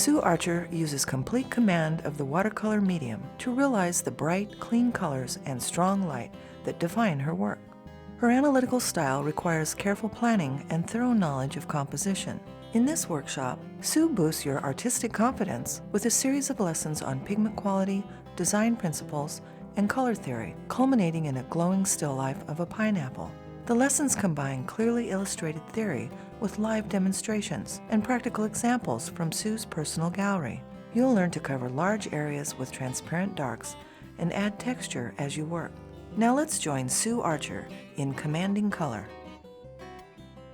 Sue Archer uses complete command of the watercolor medium to realize the bright, clean colors and strong light that define her work. Her analytical style requires careful planning and thorough knowledge of composition. In this workshop, Sue boosts your artistic confidence with a series of lessons on pigment quality, design principles, and color theory, culminating in a glowing still life of a pineapple. The lessons combine clearly illustrated theory with live demonstrations and practical examples from Sue's personal gallery. You'll learn to cover large areas with transparent darks and add texture as you work. Now let's join Sue Archer in commanding color.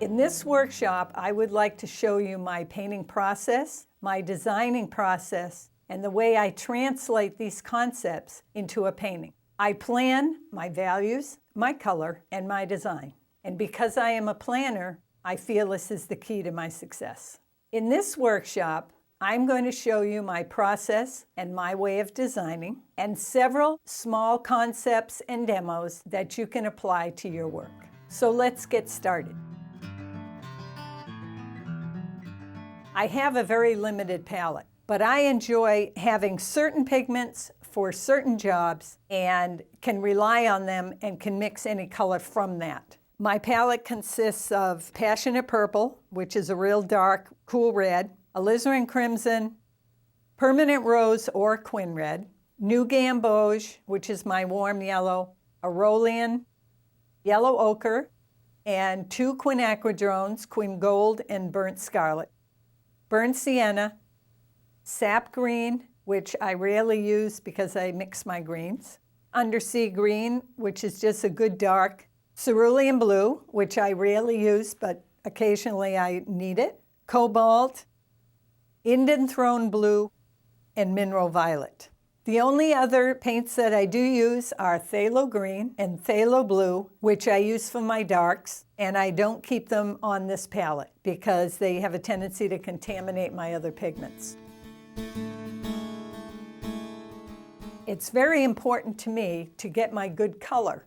In this workshop, I would like to show you my painting process, my designing process, and the way I translate these concepts into a painting. I plan my values, my color, and my design. And because I am a planner, I feel this is the key to my success. In this workshop, I'm going to show you my process and my way of designing, and several small concepts and demos that you can apply to your work. So let's get started. I have a very limited palette, but I enjoy having certain pigments for certain jobs and can rely on them and can mix any color from that. My palette consists of Passionate Purple, which is a real dark, cool red, Alizarin Crimson, Permanent Rose or Quin Red, New Gamboge, which is my warm yellow, Aurolian, Yellow Ochre, and two quinacridrones, Quin Gold and Burnt Scarlet, Burnt Sienna, Sap Green, which I rarely use because I mix my greens, Undersea Green, which is just a good dark, Cerulean Blue, which I rarely use, but occasionally I need it, Cobalt, Indian Throne Blue, and Mineral Violet. The only other paints that I do use are Phthalo Green and Phthalo Blue, which I use for my darks, and I don't keep them on this palette because they have a tendency to contaminate my other pigments. It's very important to me to get my good color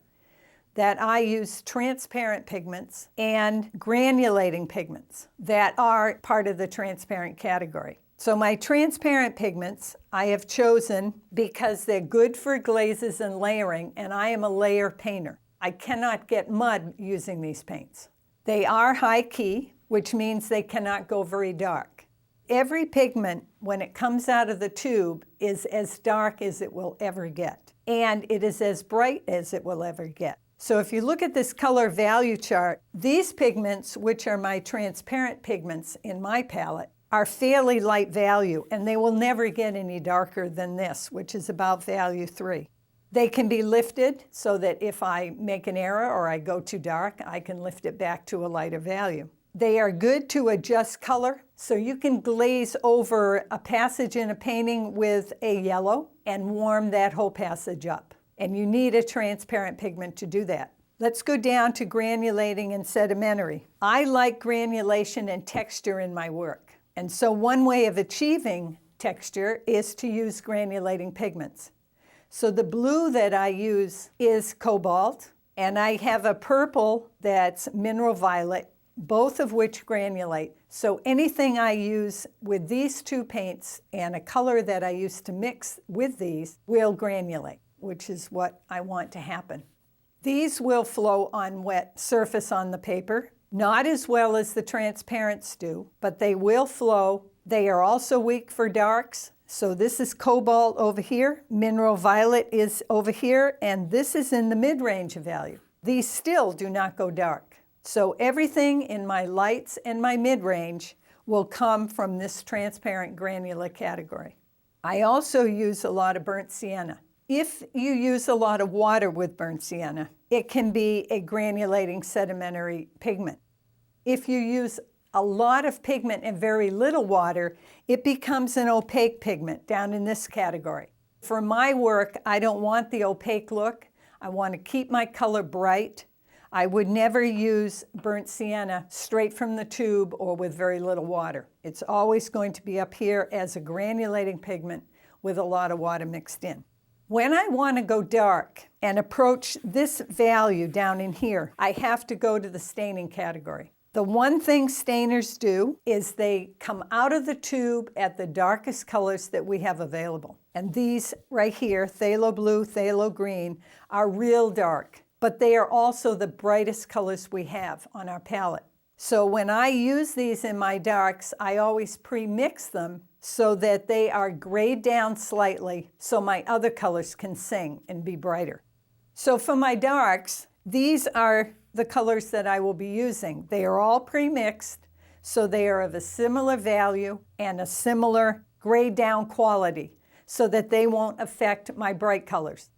that I use transparent pigments and granulating pigments that are part of the transparent category. So my transparent pigments I have chosen because they're good for glazes and layering, and I am a layer painter. I cannot get mud using these paints. They are high key, which means they cannot go very dark. Every pigment, when it comes out of the tube, is as dark as it will ever get, and it is as bright as it will ever get. So if you look at this color value chart, these pigments, which are my transparent pigments in my palette, are fairly light value, and they will never get any darker than this, which is about value 3. They can be lifted so that if I make an error or I go too dark, I can lift it back to a lighter value. They are good to adjust color, so you can glaze over a passage in a painting with a yellow and warm that whole passage up. And you need a transparent pigment to do that. Let's go down to granulating and sedimentary. I like granulation and texture in my work. And so one way of achieving texture is to use granulating pigments. So the blue that I use is Cobalt, and I have a purple that's Mineral Violet, both of which granulate. So anything I use with these two paints and a color that I use to mix with these will granulate, which is what I want to happen. These will flow on wet surface on the paper, not as well as the transparents do, but they will flow. They are also weak for darks. So this is Cobalt over here, Mineral Violet is over here, and this is in the mid-range value. These still do not go dark. So everything in my lights and my mid-range will come from this transparent granular category. I also use a lot of burnt sienna. If you use a lot of water with burnt sienna, it can be a granulating sedimentary pigment. If you use a lot of pigment and very little water, it becomes an opaque pigment down in this category. For my work, I don't want the opaque look. I want to keep my color bright. I would never use burnt sienna straight from the tube or with very little water. It's always going to be up here as a granulating pigment with a lot of water mixed in. When I want to go dark and approach this value down in here, I have to go to the staining category. The one thing stainers do is they come out of the tube at the darkest colors that we have available. And these right here, phthalo blue, phthalo green, are real dark, but they are also the brightest colors we have on our palette. So when I use these in my darks, I always pre-mix them so that they are grayed down slightly so my other colors can sing and be brighter. So for my darks, these are the colors that I will be using. They are all pre-mixed, so they are of a similar value and a similar grayed down quality so that they won't affect my bright colors.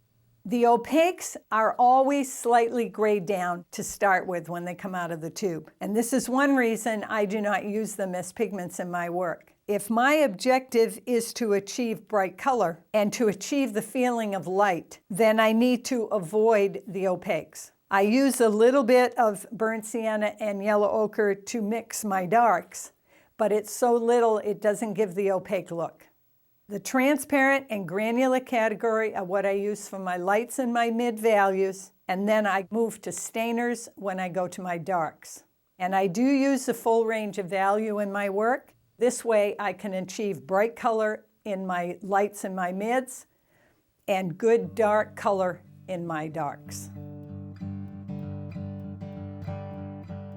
The opaques are always slightly grayed down to start with when they come out of the tube. And this is one reason I do not use them as pigments in my work. If my objective is to achieve bright color and to achieve the feeling of light, then I need to avoid the opaques. I use a little bit of burnt sienna and yellow ochre to mix my darks, but it's so little it doesn't give the opaque look. The transparent and granular category are what I use for my lights and my mid values, and then I move to stainers when I go to my darks. And I do use the full range of value in my work. This way I can achieve bright color in my lights and my mids, and good dark color in my darks.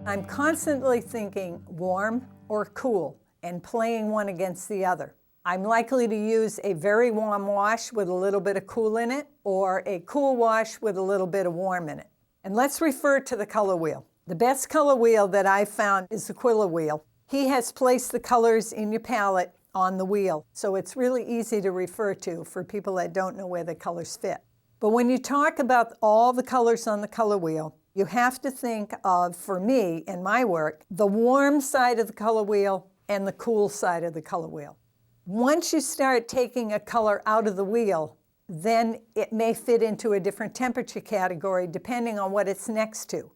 I'm constantly thinking warm or cool and playing one against the other. I'm likely to use a very warm wash with a little bit of cool in it, or a cool wash with a little bit of warm in it. And let's refer to the color wheel. The best color wheel that I've found is the Quiller wheel. He has placed the colors in your palette on the wheel, so it's really easy to refer to for people that don't know where the colors fit. But when you talk about all the colors on the color wheel, you have to think of, for me, in my work, the warm side of the color wheel and the cool side of the color wheel. Once you start taking a color out of the wheel, then it may fit into a different temperature category depending on what it's next to.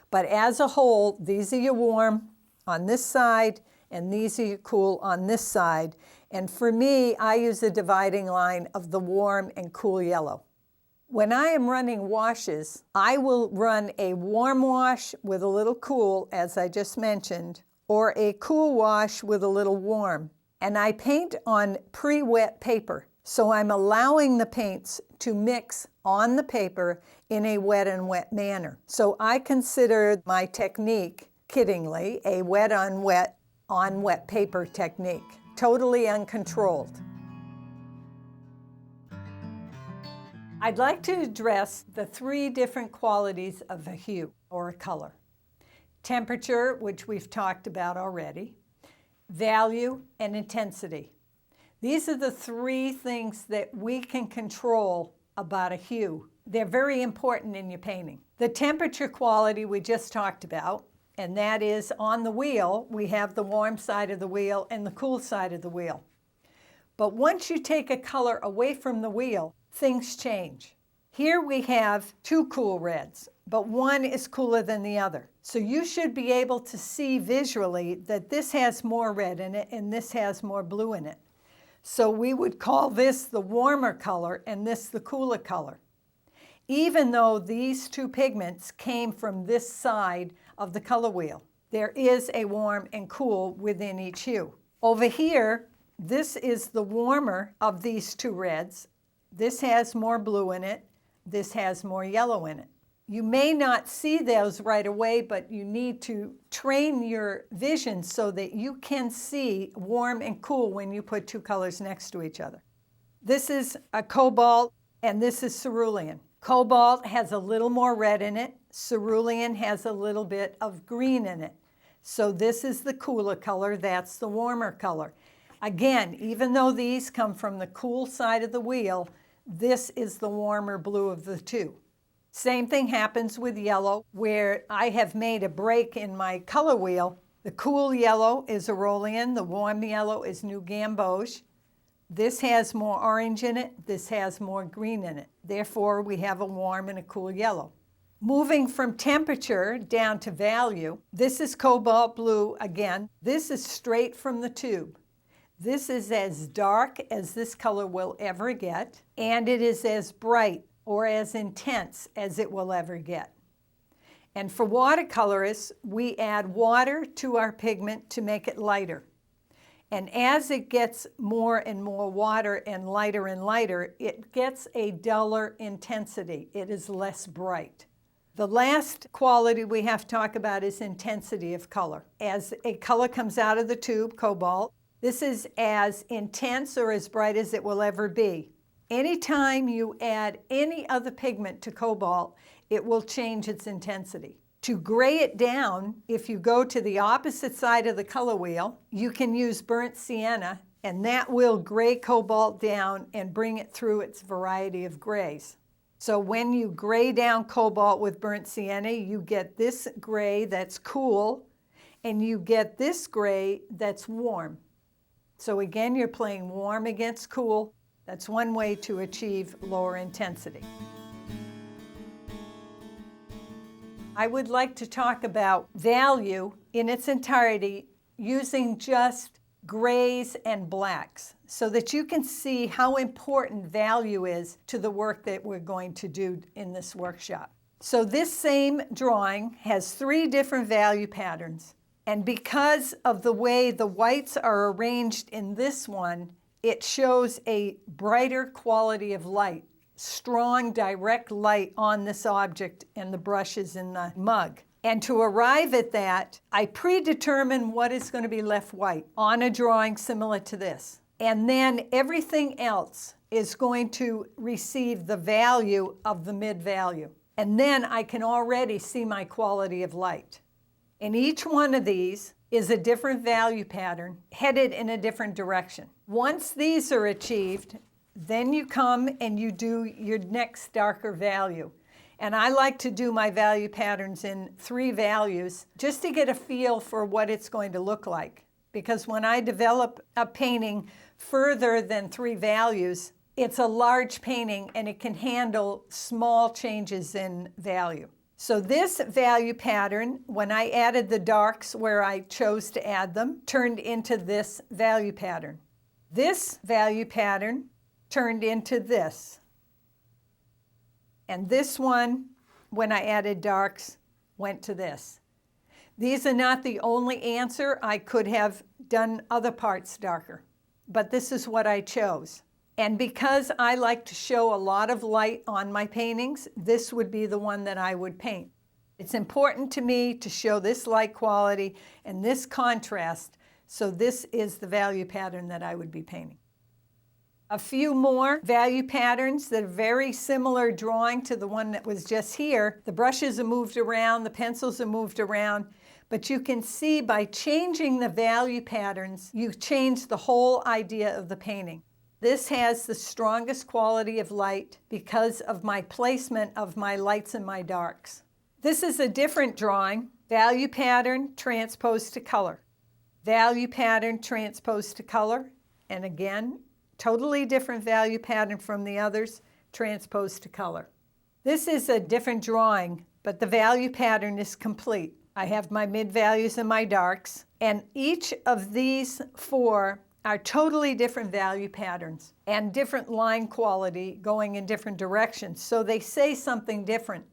But as a whole, these are your warm on this side, and these are your cool on this side. And for me, I use a dividing line of the warm and cool yellow. When I am running washes, I will run a warm wash with a little cool, as I just mentioned, or a cool wash with a little warm. And I paint on pre-wet paper. So I'm allowing the paints to mix on the paper in a wet and wet manner. So I consider my technique, kiddingly, a wet on wet paper technique, totally uncontrolled. I'd like to address the three different qualities of a hue or a color. Temperature, which we've talked about already, value, and intensity. These are the three things that we can control about a hue. They're very important in your painting. The temperature quality we just talked about, and that is on the wheel, we have the warm side of the wheel and the cool side of the wheel. But once you take a color away from the wheel, things change. Here we have two cool reds, but one is cooler than the other. So you should be able to see visually that this has more red in it and this has more blue in it. So we would call this the warmer color and this the cooler color, even though these two pigments came from this side of the color wheel. There is a warm and cool within each hue. Over here, this is the warmer of these two reds. This has more blue in it. This has more yellow in it. You may not see those right away, but you need to train your vision so that you can see warm and cool when you put two colors next to each other. This is a cobalt and this is cerulean. Cobalt has a little more red in it. Cerulean has a little bit of green in it. So this is the cooler color, that's the warmer color. Again, even though these come from the cool side of the wheel, this is the warmer blue of the two. Same thing happens with yellow, where I have made a break in my color wheel. The cool yellow is Aurelian, the warm yellow is New Gamboge. This has more orange in it, this has more green in it. Therefore, we have a warm and a cool yellow. Moving from temperature down to value, this is cobalt blue again. This is straight from the tube. This is as dark as this color will ever get, and it is as bright or as intense as it will ever get. And for watercolorists, we add water to our pigment to make it lighter. And as it gets more and more water and lighter, it gets a duller intensity. It is less bright. The last quality we have to talk about is intensity of color. As a color comes out of the tube, cobalt, this is as intense or as bright as it will ever be. Anytime you add any other pigment to cobalt, it will change its intensity. To gray it down, if you go to the opposite side of the color wheel, you can use burnt sienna, and that will gray cobalt down and bring it through its variety of grays. So when you gray down cobalt with burnt sienna, you get this gray that's cool, and you get this gray that's warm. So again, you're playing warm against cool. That's one way to achieve lower intensity. I would like to talk about value in its entirety using just grays and blacks so that you can see how important value is to the work that we're going to do in this workshop. So this same drawing has 3 different value patterns, and because of the way the whites are arranged in this one, it shows a brighter quality of light, strong direct light on this object and the brushes in the mug. And to arrive at that, I predetermine what is going to be left white on a drawing similar to this. And then everything else is going to receive the value of the mid-value. And then I can already see my quality of light. And each one of these is a different value pattern headed in a different direction. Once these are achieved, then you come and you do your next darker value. And I like to do my value patterns in 3 values just to get a feel for what it's going to look like. Because when I develop a painting further than 3 values, it's a large painting and it can handle small changes in value. So this value pattern, when I added the darks where I chose to add them, turned into this value pattern. This value pattern turned into this. And this one, when I added darks, went to this. These are not the only answer. I could have done other parts darker, but this is what I chose. And because I like to show a lot of light on my paintings, this would be the one that I would paint. It's important to me to show this light quality and this contrast, so this is the value pattern that I would be painting. A few more value patterns that are very similar drawing to the one that was just here. The brushes are moved around, the pencils are moved around, but you can see by changing the value patterns, you change the whole idea of the painting. This has the strongest quality of light because of my placement of my lights and my darks. This is a different drawing. Value pattern transposed to color. Value pattern transposed to color. And again, totally different value pattern from the others, transposed to color. This is a different drawing, but the value pattern is complete. I have my mid-values and my darks, and each of these 4 are totally different value patterns and different line quality going in different directions. So they say something different.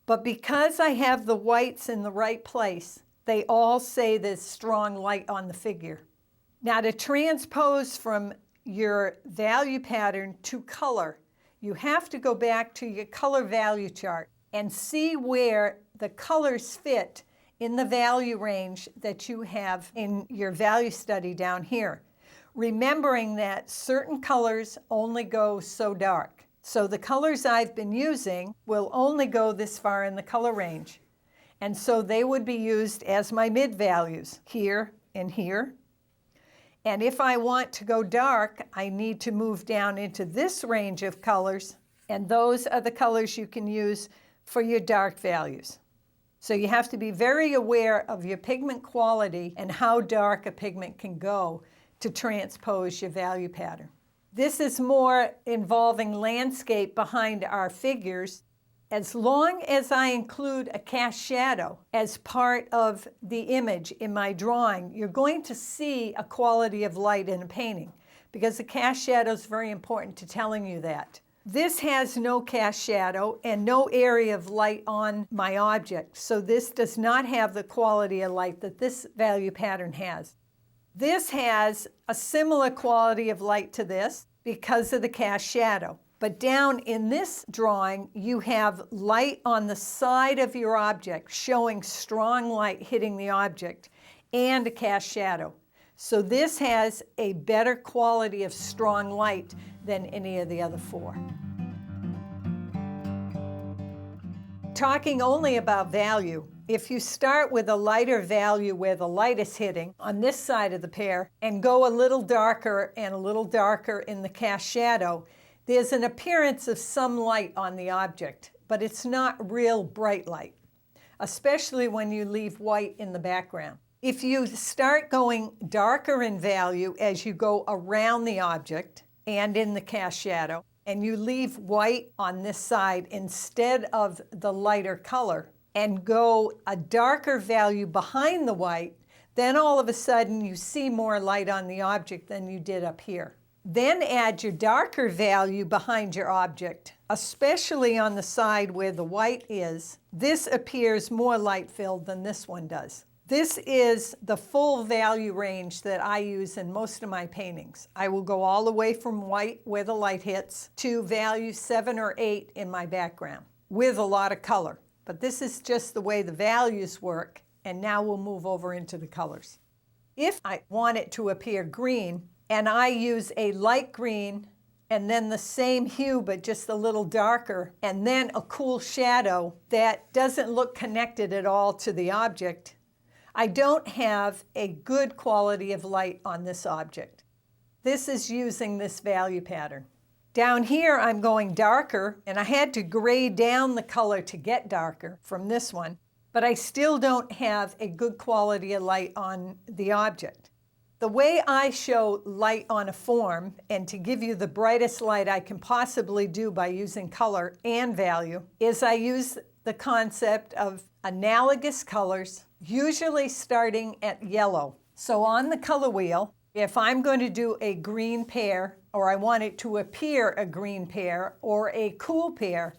But because I have the whites in the right place, they all say there's strong light on the figure. Now to transpose from your value pattern to color, you have to go back to your color value chart and see where the colors fit in the value range that you have in your value study down here, remembering that certain colors only go so dark. So the colors I've been using will only go this far in the color range. And so they would be used as my mid-values here and here. And if I want to go dark, I need to move down into this range of colors, and those are the colors you can use for your dark values. So you have to be very aware of your pigment quality and how dark a pigment can go to transpose your value pattern. This is more involving landscape behind our figures. As long as I include a cast shadow as part of the image in my drawing, you're going to see a quality of light in a painting because the cast shadow is very important to telling you that. This has no cast shadow and no area of light on my object, so this does not have the quality of light that this value pattern has. This has a similar quality of light to this because of the cast shadow. But down in this drawing, you have light on the side of your object, showing strong light hitting the object, and a cast shadow. So this has a better quality of strong light than any of the other four. Talking only about value, if you start with a lighter value where the light is hitting on this side of the pear and go a little darker and a little darker in the cast shadow, there's an appearance of some light on the object, but it's not real bright light, especially when you leave white in the background. If you start going darker in value as you go around the object and in the cast shadow, and you leave white on this side instead of the lighter color, and go a darker value behind the white, then all of a sudden you see more light on the object than you did up here. Then add your darker value behind your object, especially on the side where the white is. This appears more light-filled than this one does. This is the full value range that I use in most of my paintings. I will go all the way from white where the light hits to value 7 or 8 in my background with a lot of color. But this is just the way the values work, and now we'll move over into the colors. If I want it to appear green, and I use a light green and then the same hue but just a little darker, and then a cool shadow that doesn't look connected at all to the object, I don't have a good quality of light on this object. This is using this value pattern. Down here I'm going darker, and I had to gray down the color to get darker from this one, but I still don't have a good quality of light on the object. The way I show light on a form, and to give you the brightest light I can possibly do by using color and value, is I use the concept of analogous colors, usually starting at yellow. So on the color wheel, if I'm going to do a green pear, or I want it to appear a green pear or a cool pear,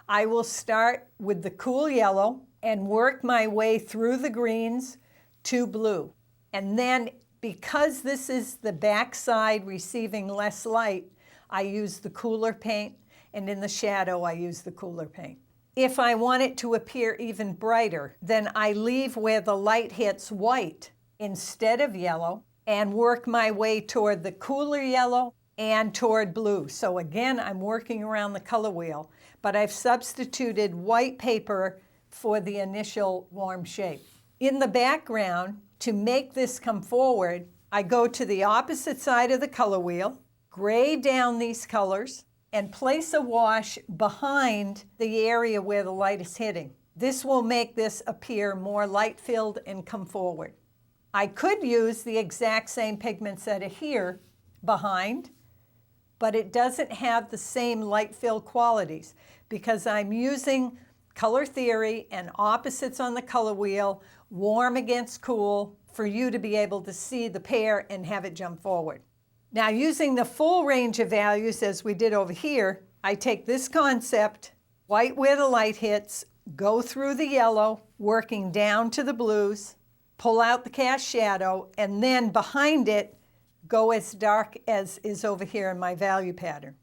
I will start with the cool yellow and work my way through the greens to blue. And then, because this is the back side receiving less light, I use the cooler paint, and in the shadow I use the cooler paint. If I want it to appear even brighter, then I leave where the light hits white instead of yellow and work my way toward the cooler yellow and toward blue. So again, I'm working around the color wheel, but I've substituted white paper for the initial warm shape. In the background, to make this come forward, I go to the opposite side of the color wheel, gray down these colors, and place a wash behind the area where the light is hitting. This will make this appear more light-filled and come forward. I could use the exact same pigments that are here behind, but it doesn't have the same light-filled qualities because I'm using color theory and opposites on the color wheel, warm against cool, for you to be able to see the pear and have it jump forward. Now, using the full range of values as we did over here, I take this concept, white where the light hits, go through the yellow, working down to the blues, pull out the cast shadow, and then behind it, go as dark as is over here in my value pattern.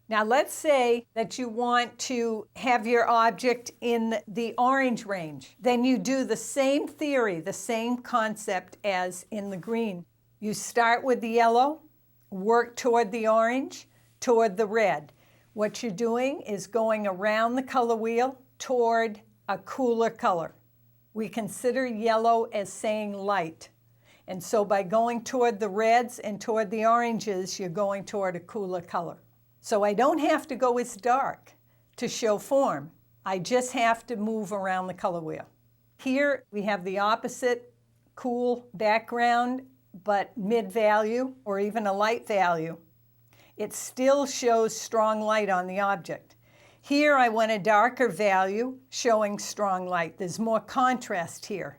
Now let's say that you want to have your object in the orange range. Then you do the same theory, the same concept as in the green. You start with the yellow, work toward the orange, toward the red. What you're doing is going around the color wheel toward a cooler color. We consider yellow as saying light. And so by going toward the reds and toward the oranges, you're going toward a cooler color. So I don't have to go as dark to show form. I just have to move around the color wheel. Here we have the opposite, cool background, but mid-value or even a light value. It still shows strong light on the object. Here I want a darker value showing strong light. There's more contrast here.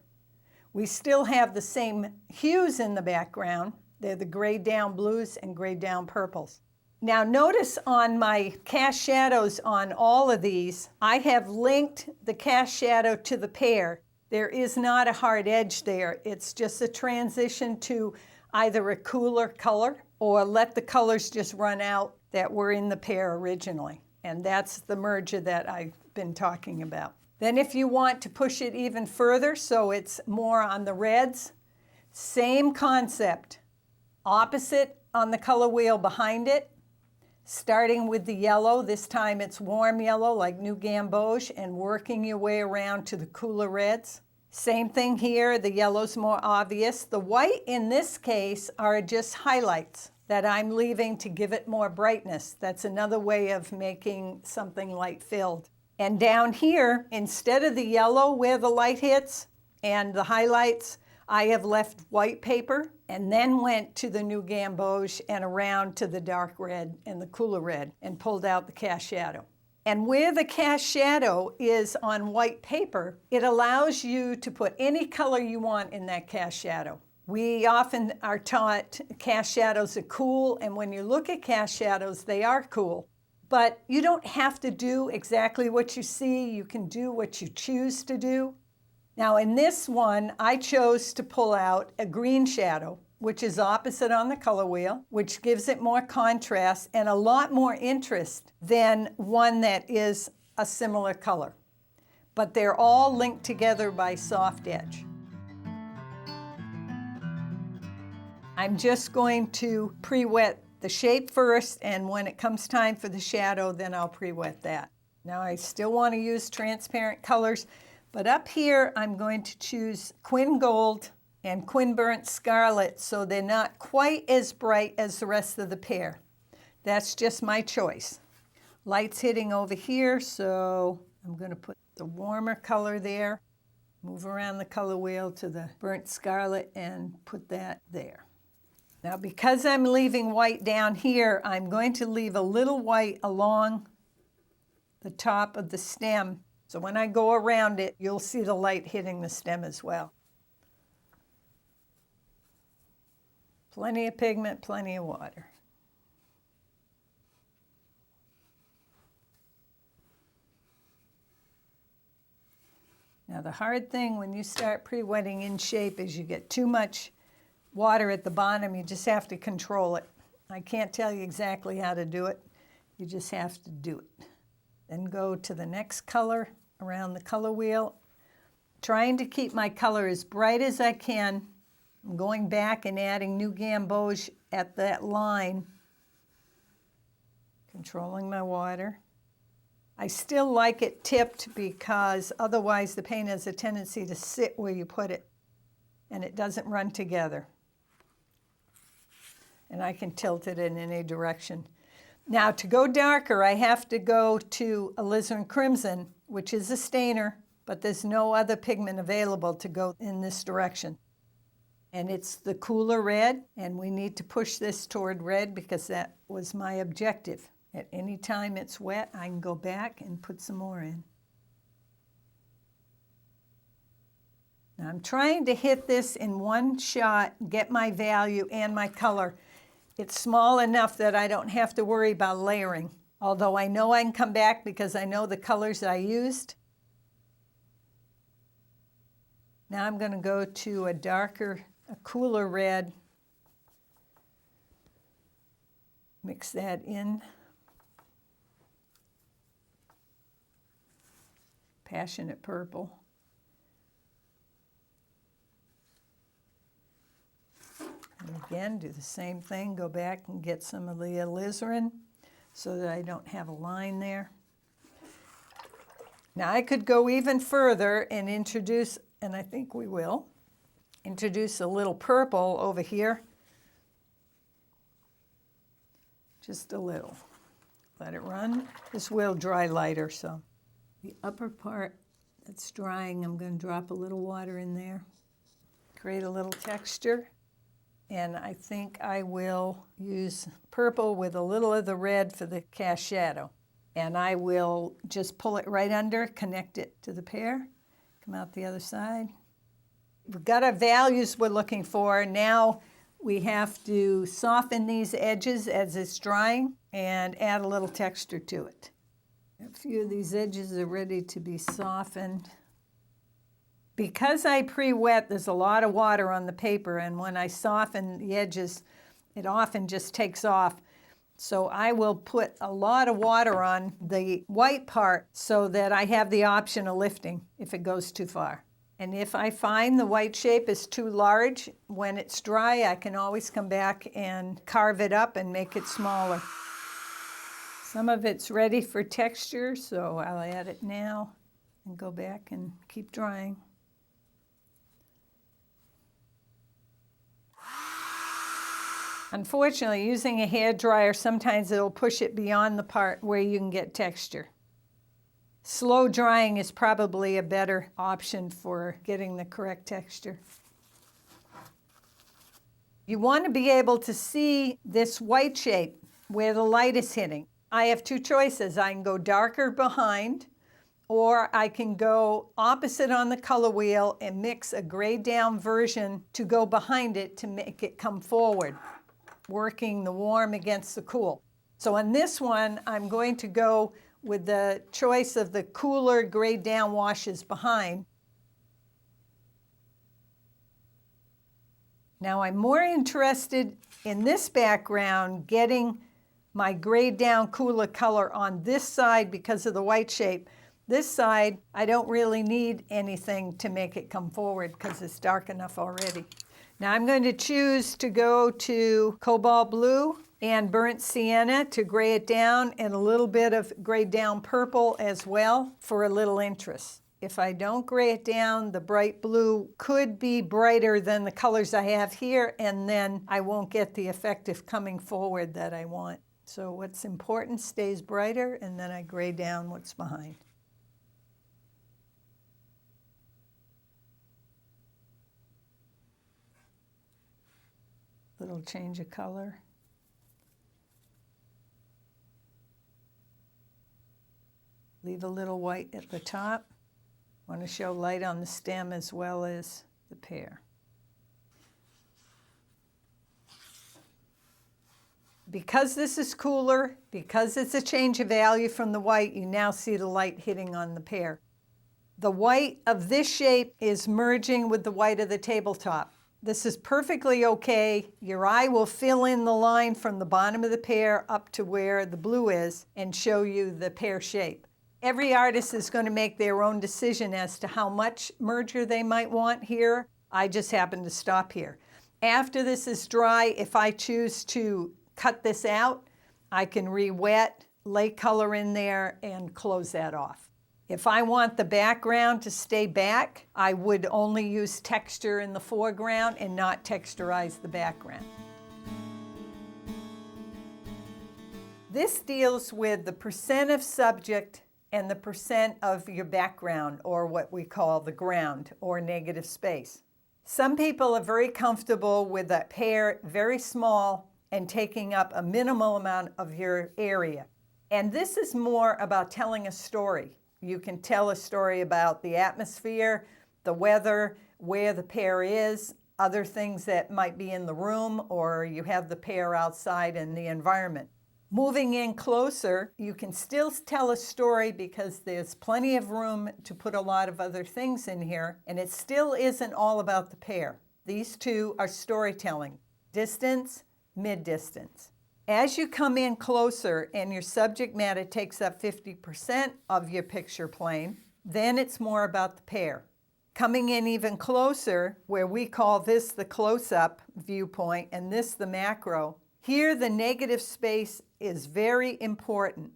We still have the same hues in the background. They're the grayed down blues and grayed down purples. Now notice on my cast shadows on all of these, I have linked the cast shadow to the pear. There is not a hard edge there. It's just a transition to either a cooler color or let the colors just run out that were in the pear originally. And that's the merger that I've been talking about. Then if you want to push it even further so it's more on the reds, same concept. Opposite on the color wheel behind it, starting with the yellow. This time it's warm yellow like New Gamboge, and working your way around to the cooler reds. Same thing here, the yellow's more obvious. The white in this case are just highlights that I'm leaving to give it more brightness. That's another way of making something light filled. And down here, instead of the yellow where the light hits and the highlights, I have left white paper and then went to the New Gamboge and around to the dark red and the cooler red and pulled out the cast shadow. And where the cast shadow is on white paper, it allows you to put any color you want in that cast shadow. We often are taught cast shadows are cool, and when you look at cast shadows, they are cool. But you don't have to do exactly what you see. You can do what you choose to do. Now in this one, I chose to pull out a green shadow, which is opposite on the color wheel, which gives it more contrast and a lot more interest than one that is a similar color. But they're all linked together by soft edge. I'm just going to pre-wet the shape first, and when it comes time for the shadow, then I'll pre-wet that. Now I still want to use transparent colors, but up here I'm going to choose Quin Gold and Quin Burnt Scarlet so they're not quite as bright as the rest of the pear. That's just my choice. Light's hitting over here, so I'm going to put the warmer color there, move around the color wheel to the Burnt Scarlet and put that there. Now because I'm leaving white down here, I'm going to leave a little white along the top of the stem. So when I go around it, you'll see the light hitting the stem as well. Plenty of pigment, plenty of water. Now the hard thing when you start pre-wetting in shape is you get too much water at the bottom. You just have to control it. I can't tell you exactly how to do it. You just have to do it. Then go to the next color around the color wheel, trying to keep my color as bright as I can. I'm going back and adding New Gamboge at that line, controlling my water. I still like it tipped because otherwise the paint has a tendency to sit where you put it and it doesn't run together. And I can tilt it in any direction. Now to go darker, I have to go to alizarin crimson, which is a stainer, but there's no other pigment available to go in this direction. And it's the cooler red, and we need to push this toward red because that was my objective. At any time it's wet, I can go back and put some more in. Now I'm trying to hit this in one shot, get my value and my color. It's small enough that I don't have to worry about layering, although I know I can come back because I know the colors I used. Now I'm going to go to a cooler red, mix that in. Passionate purple. And again, do the same thing, go back and get some of the alizarin so that I don't have a line there. Now I could go even further and introduce, and I think we will, introduce a little purple over here. Just a little. Let it run. This will dry lighter, so. The upper part that's drying, I'm going to drop a little water in there, create a little texture. And I think I will use purple with a little of the red for the cast shadow. And I will just pull it right under, connect it to the pear, come out the other side. We've got our values we're looking for. Now We have to soften these edges as it's drying and add a little texture to it. A few of these edges are ready to be softened. Because I pre-wet, there's a lot of water on the paper, and when I soften the edges, it often just takes off. So I will put a lot of water on the white part so that I have the option of lifting if it goes too far. And if I find the white shape is too large, when it's dry, I can always come back and carve it up and make it smaller. Some of it's ready for texture, so I'll add it now and go back and keep drying. Unfortunately, using a hairdryer, sometimes it'll push it beyond the part where you can get texture. Slow drying is probably a better option for getting the correct texture. You want to be able to see this white shape where the light is hitting. I have two choices. I can go darker behind, or I can go opposite on the color wheel and mix a grayed down version to go behind it to make it come forward, working the warm against the cool. So on this one, I'm going to go with the choice of the cooler grayed down washes behind. Now I'm more interested in this background, getting my grayed down cooler color on this side because of the white shape. This side, I don't really need anything to make it come forward because it's dark enough already. Now I'm going to choose to go to cobalt blue and burnt sienna to gray it down, and a little bit of grayed down purple as well for a little interest. If I don't gray it down, the bright blue could be brighter than the colors I have here, and then I won't get the effect of coming forward that I want. So what's important stays brighter, and then I gray down what's behind. Little change of color. Leave a little white at the top. Want to show light on the stem as well as the pear. Because this is cooler, because it's a change of value from the white, you now see the light hitting on the pear. The white of this shape is merging with the white of the tabletop. This is perfectly okay. Your eye will fill in the line from the bottom of the pear up to where the blue is and show you the pear shape. Every artist is going to make their own decision as to how much merger they might want here. I just happen to stop here. After this is dry, if I choose to cut this out, I can re-wet, lay color in there, and close that off. If I want the background to stay back, I would only use texture in the foreground and not texturize the background. This deals with the percent of subject and the percent of your background, or what we call the ground, or negative space. Some people are very comfortable with a pear very small and taking up a minimal amount of your area. And this is more about telling a story. You can tell a story about the atmosphere, the weather, where the pear is, other things that might be in the room, or you have the pear outside in the environment. Moving in closer, you can still tell a story because there's plenty of room to put a lot of other things in here, and it still isn't all about the pear. These two are storytelling, distance, mid-distance. As you come in closer and your subject matter takes up 50% of your picture plane, then it's more about the pear. Coming in even closer, where we call this the close-up viewpoint and this the macro, here the negative space is very important.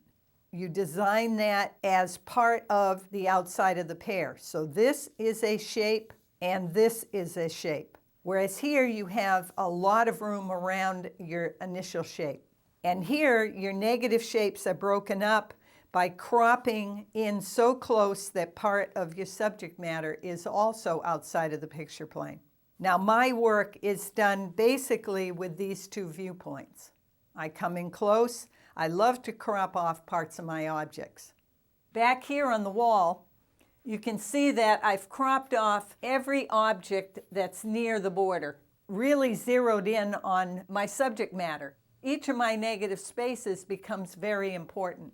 You design that as part of the outside of the pear. So this is a shape and this is a shape. Whereas here you have a lot of room around your initial shape. And here your negative shapes are broken up by cropping in so close that part of your subject matter is also outside of the picture plane. Now my work is done basically with these two viewpoints. I come in close. I love to crop off parts of my objects. Back here on the wall, you can see that I've cropped off every object that's near the border. really zeroed in on my subject matter. Each of my negative spaces becomes very important.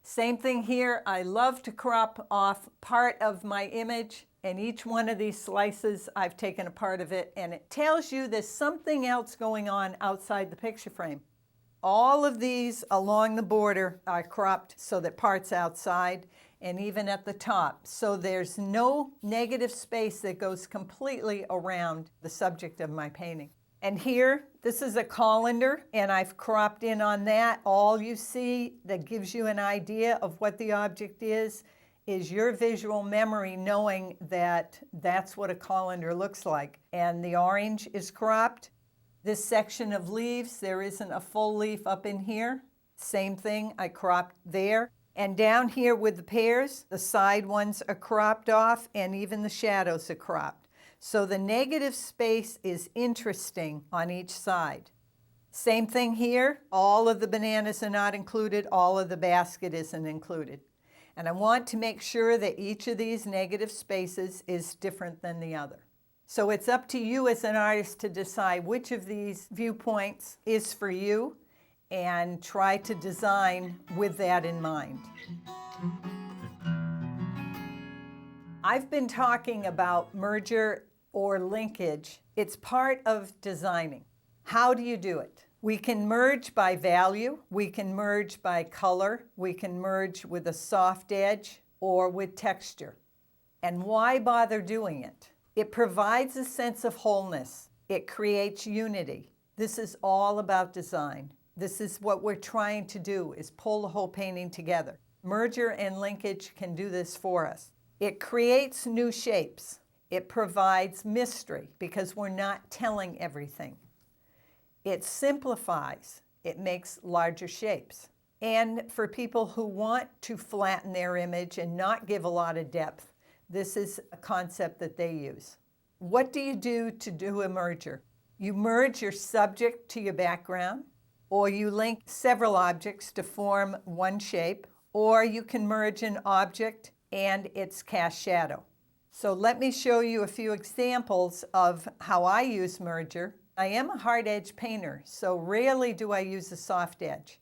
Same thing here, I love to crop off part of my image, and each one of these slices I've taken a part of it, and it tells you there's something else going on outside the picture frame. All of these along the border are cropped so that part's outside, and even at the top. So there's no negative space that goes completely around the subject of my painting. And here, this is a colander, and I've cropped in on that. All you see that gives you an idea of what the object is your visual memory knowing that that's what a colander looks like. And the orange is cropped. This section of leaves, there isn't a full leaf up in here. Same thing, I cropped there. And down here with the pears, the side ones are cropped off, and even the shadows are cropped. So the negative space is interesting on each side. Same thing here, all of the bananas are not included, all of the basket isn't included. And I want to make sure that each of these negative spaces is different than the other. So it's up to you as an artist to decide which of these viewpoints is for you and try to design with that in mind. I've been talking about merger or linkage. It's part of designing. How do you do it? We can merge by value, we can merge by color, we can merge with a soft edge or with texture. And why bother doing it? It provides a sense of wholeness. It creates unity. This is all about design. This is what we're trying to do, is pull the whole painting together. Merger and linkage can do this for us. It creates new shapes. It provides mystery because we're not telling everything. It simplifies. It makes larger shapes. And for people who want to flatten their image and not give a lot of depth, this is a concept that they use. What do you do to do a merger? You merge your subject to your background, or you link several objects to form one shape, or you can merge an object and its cast shadow. So let me show you a few examples of how I use merger. I am a hard edge painter, so rarely do I use a soft edge.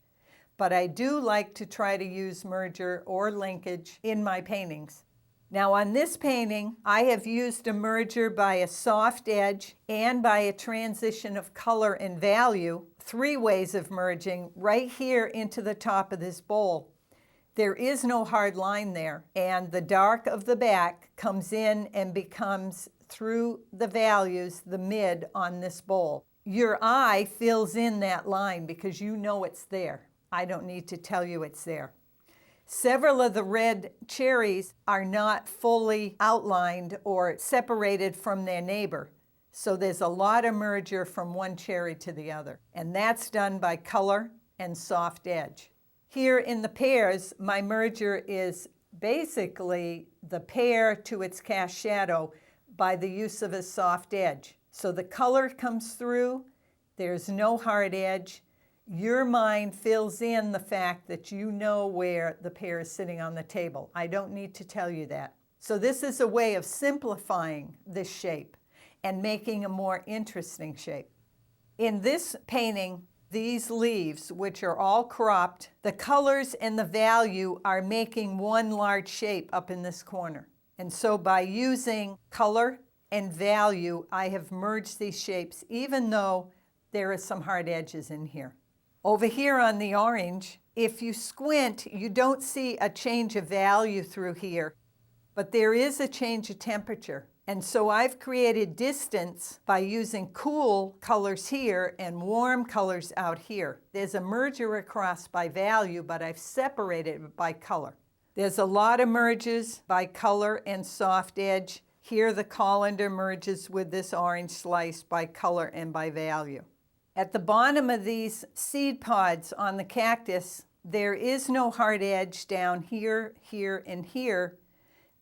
But I do like to try to use merger or linkage in my paintings. Now on this painting, I have used a merger by a soft edge and by a transition of color and value, 3 ways of merging right here into the top of this bowl. There is no hard line there, and the dark of the back comes in and becomes, through the values, the mid on this bowl. Your eye fills in that line because you know it's there. I don't need to tell you it's there. Several of the red cherries are not fully outlined or separated from their neighbor. So there's a lot of merger from one cherry to the other. And that's done by color and soft edge. Here in the pears, my merger is basically the pear to its cast shadow by the use of a soft edge. So the color comes through, there's no hard edge. Your mind fills in the fact that you know where the pear is sitting on the table. I don't need to tell you that. So this is a way of simplifying this shape and making a more interesting shape. In this painting, these leaves, which are all cropped, the colors and the value are making one large shape up in this corner. And so by using color and value, I have merged these shapes, even though there are some hard edges in here. Over here on the orange, if you squint, you don't see a change of value through here, but there is a change of temperature. And so I've created distance by using cool colors here and warm colors out here. There's a merger across by value, but I've separated it by color. There's a lot of merges by color and soft edge. Here the colander merges with this orange slice by color and by value. At the bottom of these seed pods on the cactus, there is no hard edge down here, here, and here.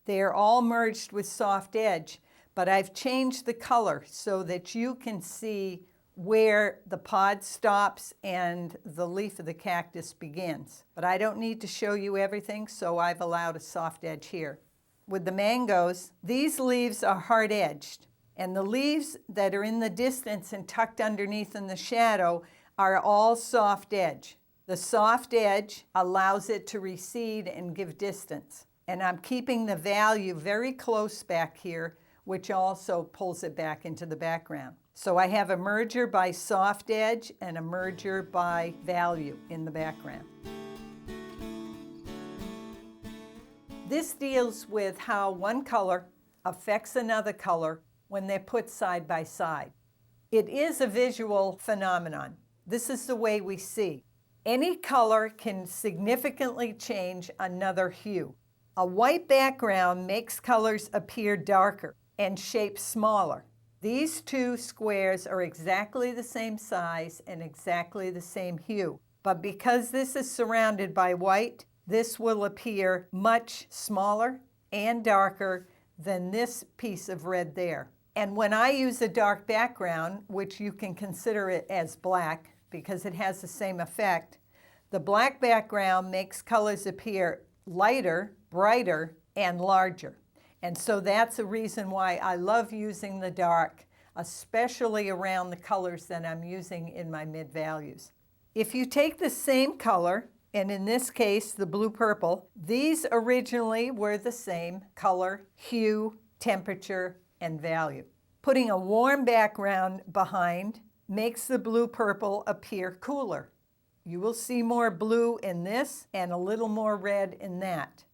They're all merged with soft edge, but I've changed the color so that you can see where the pod stops and the leaf of the cactus begins. But I don't need to show you everything, so I've allowed a soft edge here. With the mangoes, these leaves are hard edged. And the leaves that are in the distance and tucked underneath in the shadow are all soft edge. The soft edge allows it to recede and give distance. And I'm keeping the value very close back here, which also pulls it back into the background. So I have a merger by soft edge and a merger by value in the background. This deals with how one color affects another color when they're put side by side. It is a visual phenomenon. This is the way we see. Any color can significantly change another hue. A white background makes colors appear darker and shapes smaller. These two squares are exactly the same size and exactly the same hue. But because this is surrounded by white, this will appear much smaller and darker than this piece of red there. And when I use a dark background, which you can consider it as black because it has the same effect, the black background makes colors appear lighter, brighter, and larger. And so that's a reason why I love using the dark, especially around the colors that I'm using in my mid-values. If you take the same color, and in this case, the blue-purple, these originally were the same color, hue, temperature, and value. Putting a warm background behind makes the blue-purple appear cooler. You will see more blue in this and a little more red in that.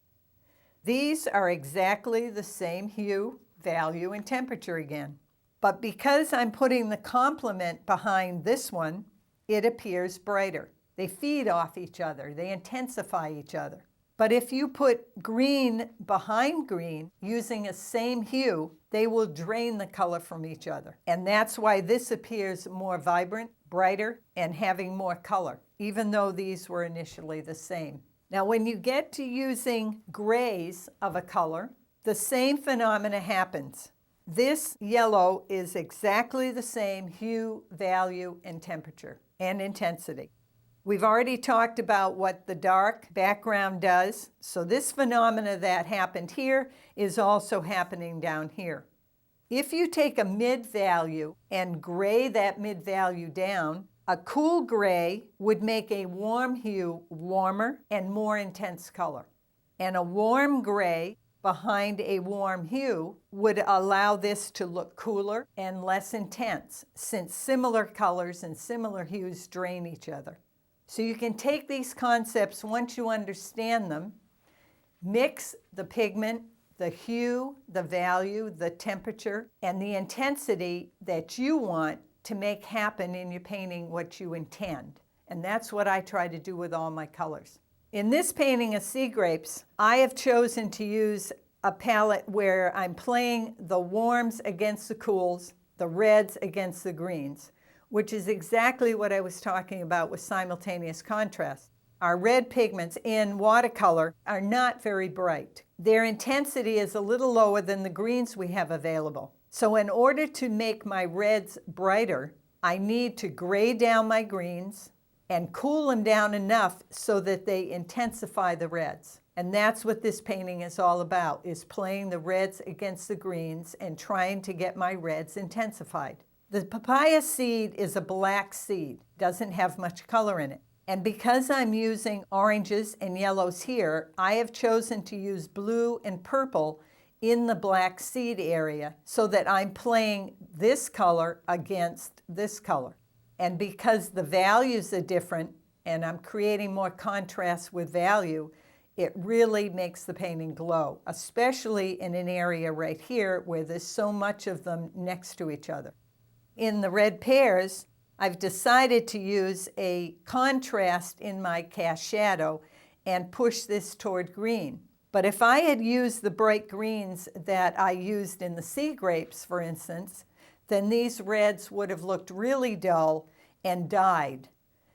These are exactly the same hue, value, and temperature again. But because I'm putting the complement behind this one, it appears brighter. They feed off each other. They intensify each other. But if you put green behind green using a same hue, they will drain the color from each other. And that's why this appears more vibrant, brighter, and having more color, even though these were initially the same. Now, when you get to using grays of a color, the same phenomena happens. This yellow is exactly the same hue, value, and temperature, and intensity. We've already talked about what the dark background does, so this phenomena that happened here is also happening down here. If you take a mid-value and gray that mid-value down, a cool gray would make a warm hue warmer and more intense color. And a warm gray behind a warm hue would allow this to look cooler and less intense, since similar colors and similar hues drain each other. So you can take these concepts once you understand them, mix the pigment, the hue, the value, the temperature, and the intensity that you want to make happen in your painting what you intend. And that's what I try to do with all my colors. In this painting of sea grapes, I have chosen to use a palette where I'm playing the warms against the cools, the reds against the greens, which is exactly what I was talking about with simultaneous contrast. Our red pigments in watercolor are not very bright. Their intensity is a little lower than the greens we have available. So in order to make my reds brighter, I need to gray down my greens and cool them down enough so that they intensify the reds. And that's what this painting is all about, is playing the reds against the greens and trying to get my reds intensified. The papaya seed is a black seed, doesn't have much color in it. And because I'm using oranges and yellows here, I have chosen to use blue and purple in the black seed area so that I'm playing this color against this color. And because the values are different and I'm creating more contrast with value, it really makes the painting glow, especially in an area right here where there's so much of them next to each other. In the red pears, I've decided to use a contrast in my cast shadow and push this toward green. But if I had used the bright greens that I used in the sea grapes, for instance, then these reds would have looked really dull and died.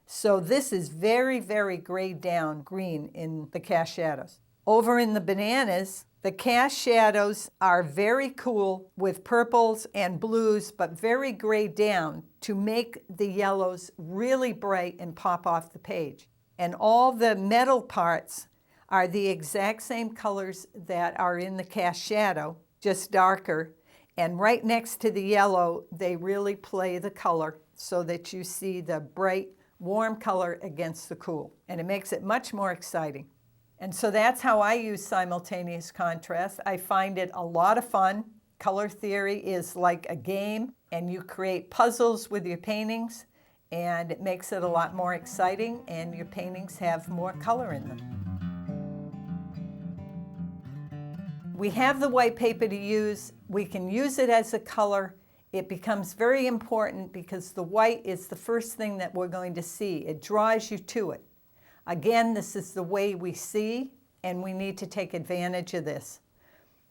So this is very, very grayed down green in the cast shadows. Over in the bananas, the cast shadows are very cool with purples and blues, but very grayed down to make the yellows really bright and pop off the page. And all the metal parts are the exact same colors that are in the cast shadow, just darker, And right next to the yellow, they really play the color so that you see the bright, warm color against the cool. And it makes it much more exciting. And so that's how I use simultaneous contrast. I find it a lot of fun. Color theory is like a game, and you create puzzles with your paintings, and it makes it a lot more exciting, and your paintings have more color in them. We have the white paper to use. We can use it as a color. It becomes very important because the white is the first thing that we're going to see. It draws you to it. Again, this is the way we see, and we need to take advantage of this.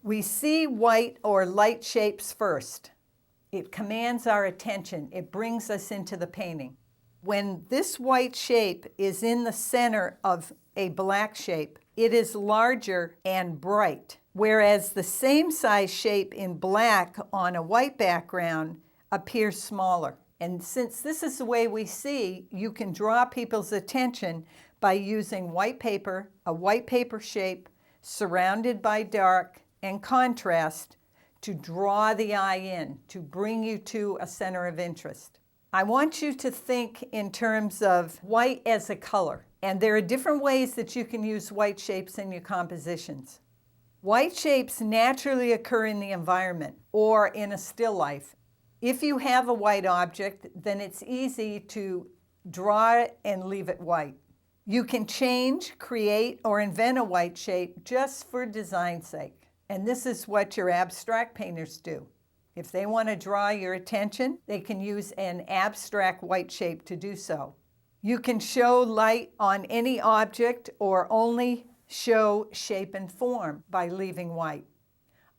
We see white or light shapes first. It commands our attention. It brings us into the painting. When this white shape is in the center of a black shape, it is larger and bright, whereas the same size shape in black on a white background appears smaller. And since this is the way we see, you can draw people's attention by using white paper, a white paper shape surrounded by dark and contrast to draw the eye in, to bring you to a center of interest. I want you to think in terms of white as a color, and there are different ways that you can use white shapes in your compositions. White shapes naturally occur in the environment or in a still life. If you have a white object, then it's easy to draw it and leave it white. You can change, create, or invent a white shape just for design's sake. And this is what your abstract painters do. If they want to draw your attention, they can use an abstract white shape to do so. You can show light on any object or only show shape and form by leaving white.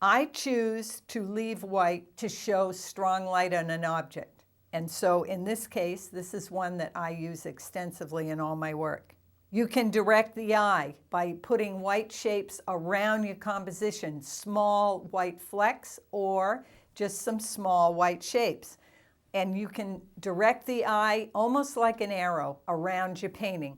I choose to leave white to show strong light on an object. And so in this case, this is one that I use extensively in all my work. You can direct the eye by putting white shapes around your composition, small white flecks or just some small white shapes. And you can direct the eye almost like an arrow around your painting.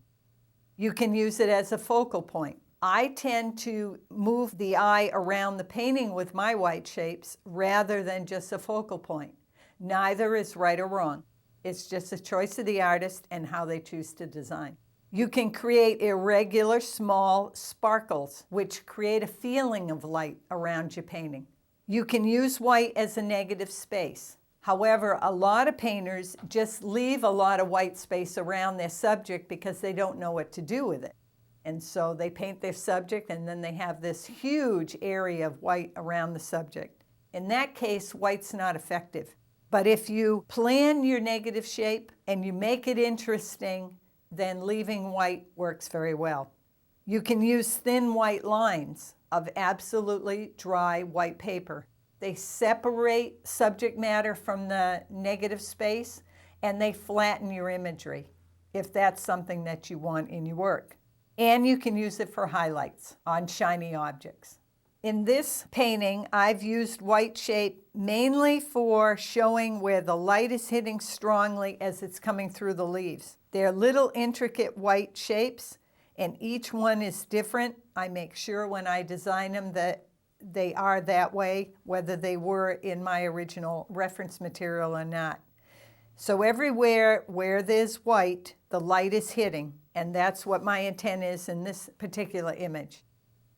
You can use it as a focal point. I tend to move the eye around the painting with my white shapes rather than just a focal point. Neither is right or wrong. It's just a choice of the artist and how they choose to design. You can create irregular small sparkles, which create a feeling of light around your painting. You can use white as a negative space. However, a lot of painters just leave a lot of white space around their subject because they don't know what to do with it. And so they paint their subject and then they have this huge area of white around the subject. In that case, white's not effective. But if you plan your negative shape and you make it interesting, then leaving white works very well. You can use thin white lines of absolutely dry white paper. They separate subject matter from the negative space and they flatten your imagery if that's something that you want in your work. And you can use it for highlights on shiny objects. In this painting, I've used white shape mainly for showing where the light is hitting strongly as it's coming through the leaves. They're little intricate white shapes, and each one is different. I make sure when I design them that they are that way, whether they were in my original reference material or not. So everywhere where there's white, the light is hitting, and that's what my intent is in this particular image.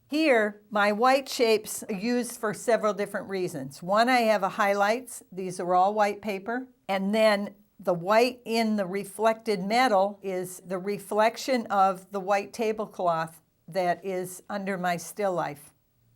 Here, my white shapes are used for several different reasons. One, I have a highlights. These are all white paper. And then the white in the reflected metal is the reflection of the white tablecloth that is under my still life.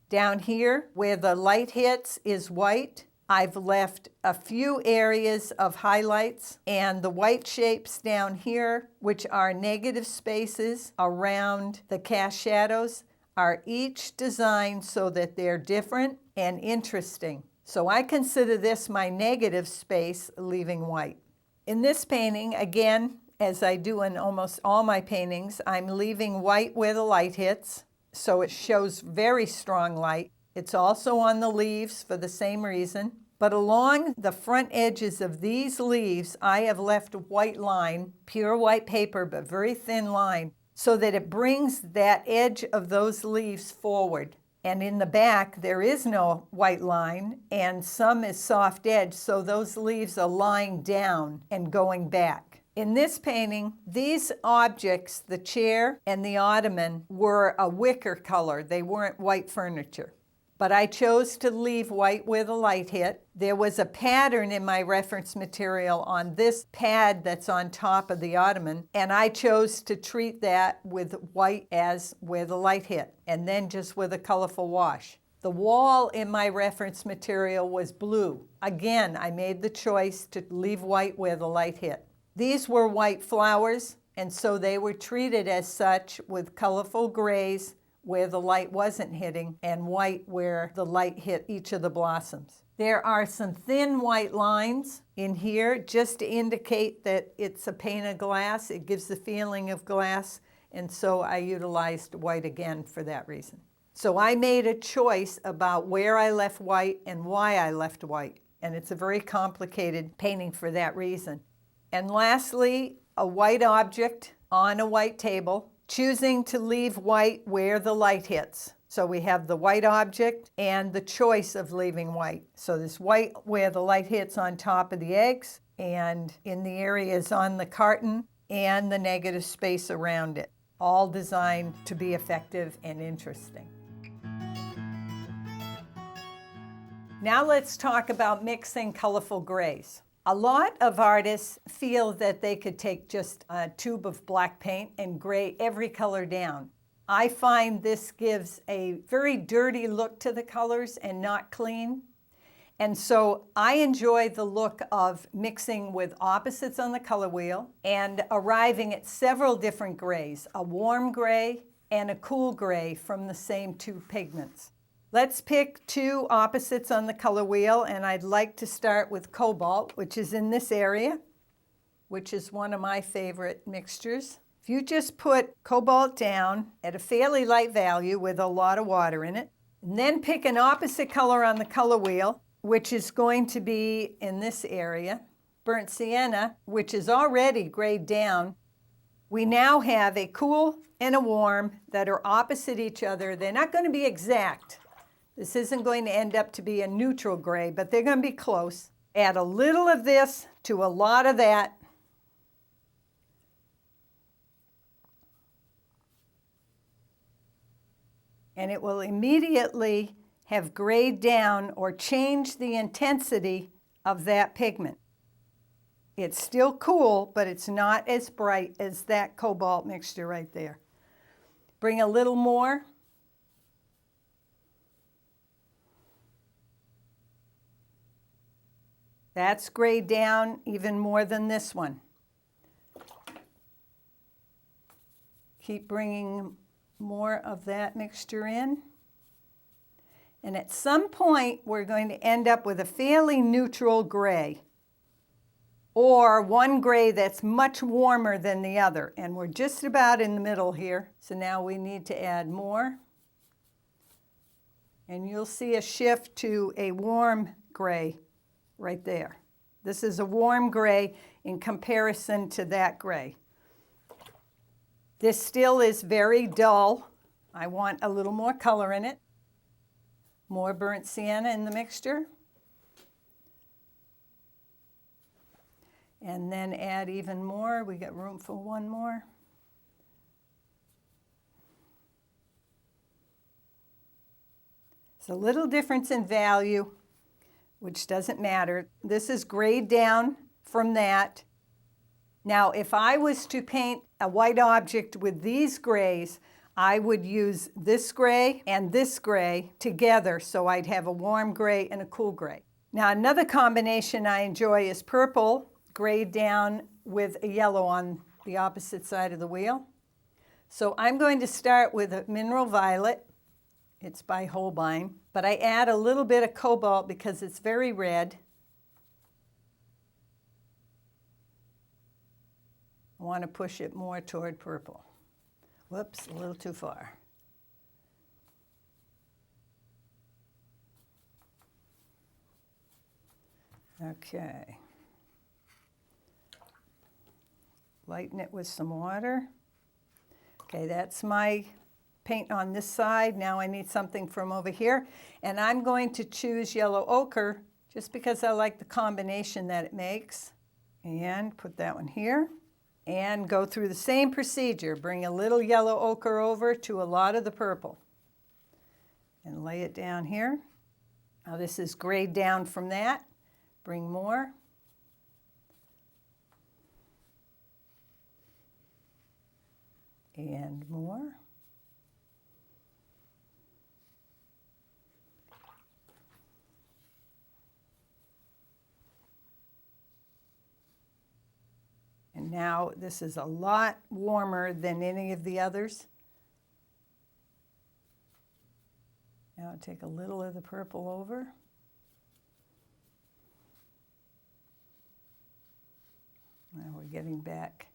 Down here, where the light hits is white. I've left a few areas of highlights, and the white shapes down here, which are negative spaces around the cast shadows, are each designed so that they're different and interesting. So I consider this my negative space, leaving white. In this painting, again, as I do in almost all my paintings, I'm leaving white where the light hits, so it shows very strong light. It's also on the leaves for the same reason. But along the front edges of these leaves, I have left a white line, pure white paper, but very thin line, so that it brings that edge of those leaves forward. And in the back, there is no white line, and some is soft edge, so those leaves are lying down and going back. In this painting, these objects, the chair and the ottoman, were a wicker color. They weren't white furniture. But I chose to leave white where the light hit. There was a pattern in my reference material on this pad that's on top of the ottoman, and I chose to treat that with white as where the light hit, and then just with a colorful wash. The wall in my reference material was blue. Again, I made the choice to leave white where the light hit. These were white flowers, and so they were treated as such with colorful grays where the light wasn't hitting, and white where the light hit each of the blossoms. There are some thin white lines in here just to indicate that it's a pane of glass. It gives the feeling of glass, and so I utilized white again for that reason. So I made a choice about where I left white and why I left white, and it's a very complicated painting for that reason. And lastly, a white object on a white table, choosing to leave white where the light hits. So we have the white object and the choice of leaving white. So this white where the light hits on top of the eggs and in the areas on the carton and the negative space around it, all designed to be effective and interesting. Now let's talk about mixing colorful grays. A lot of artists feel that they could take just a tube of black paint and gray every color down. I find this gives a very dirty look to the colors and not clean. And so I enjoy the look of mixing with opposites on the color wheel and arriving at several different grays, a warm gray and a cool gray from the same two pigments. Let's pick two opposites on the color wheel, and I'd like to start with cobalt, which is in this area, which is one of my favorite mixtures. If you just put cobalt down at a fairly light value with a lot of water in it, and then pick an opposite color on the color wheel, which is going to be in this area, burnt sienna, which is already grayed down, we now have a cool and a warm that are opposite each other. They're not going to be exact. This isn't going to end up to be a neutral gray, but they're going to be close. Add a little of this to a lot of that. And it will immediately have grayed down or changed the intensity of that pigment. It's still cool, but it's not as bright as that cobalt mixture right there. Bring a little more. That's grayed down even more than this one. Keep bringing more of that mixture in. And at some point, we're going to end up with a fairly neutral gray, or one gray that's much warmer than the other. And we're just about in the middle here. So now we need to add more. And you'll see a shift to a warm gray right there. This is a warm gray in comparison to that gray. This still is very dull. I want a little more color in it. More burnt sienna in the mixture. And then add even more. We got room for one more. It's a little difference in value, which doesn't matter. This is grayed down from that. Now, if I was to paint a white object with these grays, I would use this gray and this gray together, so I'd have a warm gray and a cool gray. Now, another combination I enjoy is purple, grayed down with a yellow on the opposite side of the wheel. So I'm going to start with a mineral violet. It's by Holbein, but I add a little bit of cobalt because it's very red. I want to push it more toward purple. Whoops, a little too far. Okay. Lighten it with some water. Okay, that's my paint on this side. Now I need something from over here. And I'm going to choose yellow ochre just because I like the combination that it makes. And put that one here. And go through the same procedure. Bring a little yellow ochre over to a lot of the purple. And lay it down here. Now this is grayed down from that. Bring more. And more. And now this is a lot warmer than any of the others. Now I'll take a little of the purple over. Now we're getting back.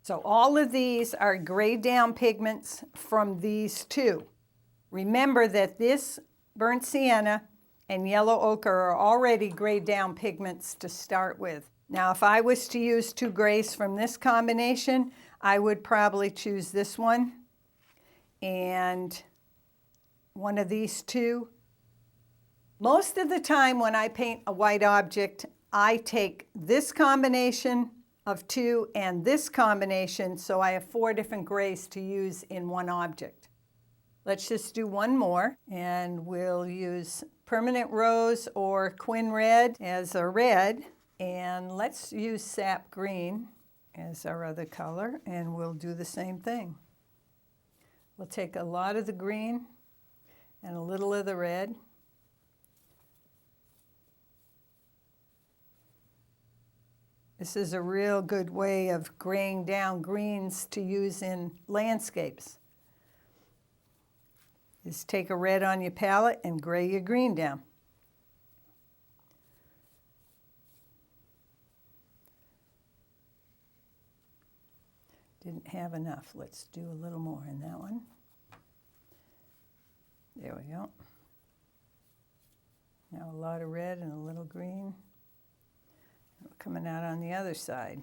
So all of these are grayed down pigments from these two. Remember that this burnt sienna and yellow ochre are already grayed down pigments to start with. Now if I was to use two grays from this combination, I would probably choose this one and one of these two. Most of the time when I paint a white object, I take this combination of two and this combination, so I have 4 different grays to use in one object. Let's just do one more, and we'll use permanent rose or quin red as a red, and let's use sap green as our other color, and we'll do the same thing. We'll take a lot of the green and a little of the red. This is a real good way of graying down greens to use in landscapes. Just take a red on your palette and gray your green down. Didn't have enough. Let's do a little more in that one. There we go. Now a lot of red and a little green. Coming out on the other side.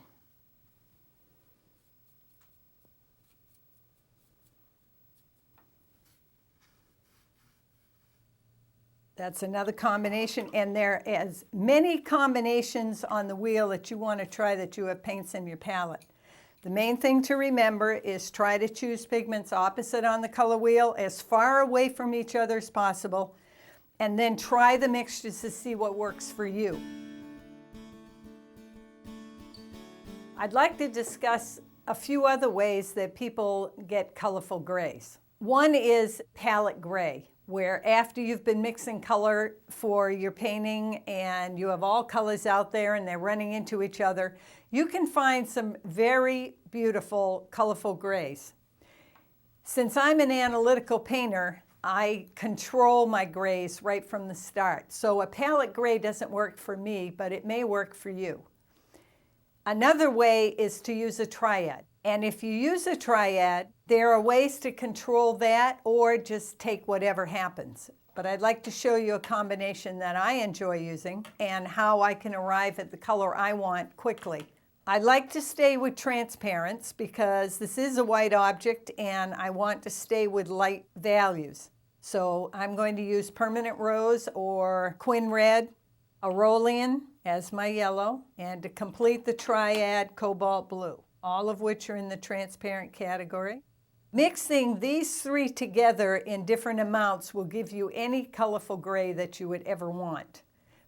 That's another combination, and there are as many combinations on the wheel that you want to try that you have paints in your palette. The main thing to remember is try to choose pigments opposite on the color wheel, as far away from each other as possible, and then try the mixtures to see what works for you. I'd like to discuss a few other ways that people get colorful grays. One is palette gray, where after you've been mixing color for your painting and you have all colors out there and they're running into each other, you can find some very beautiful colorful grays. Since I'm an analytical painter, I control my grays right from the start. So a palette gray doesn't work for me, but it may work for you. Another way is to use a triad. And if you use a triad, there are ways to control that or just take whatever happens. But I'd like to show you a combination that I enjoy using and how I can arrive at the color I want quickly. I like to stay with transparents because this is a white object and I want to stay with light values. So I'm going to use permanent rose or quin red, Aurolian as my yellow, and to complete the triad, cobalt blue, all of which are in the transparent category. Mixing these 3 together in different amounts will give you any colorful gray that you would ever want.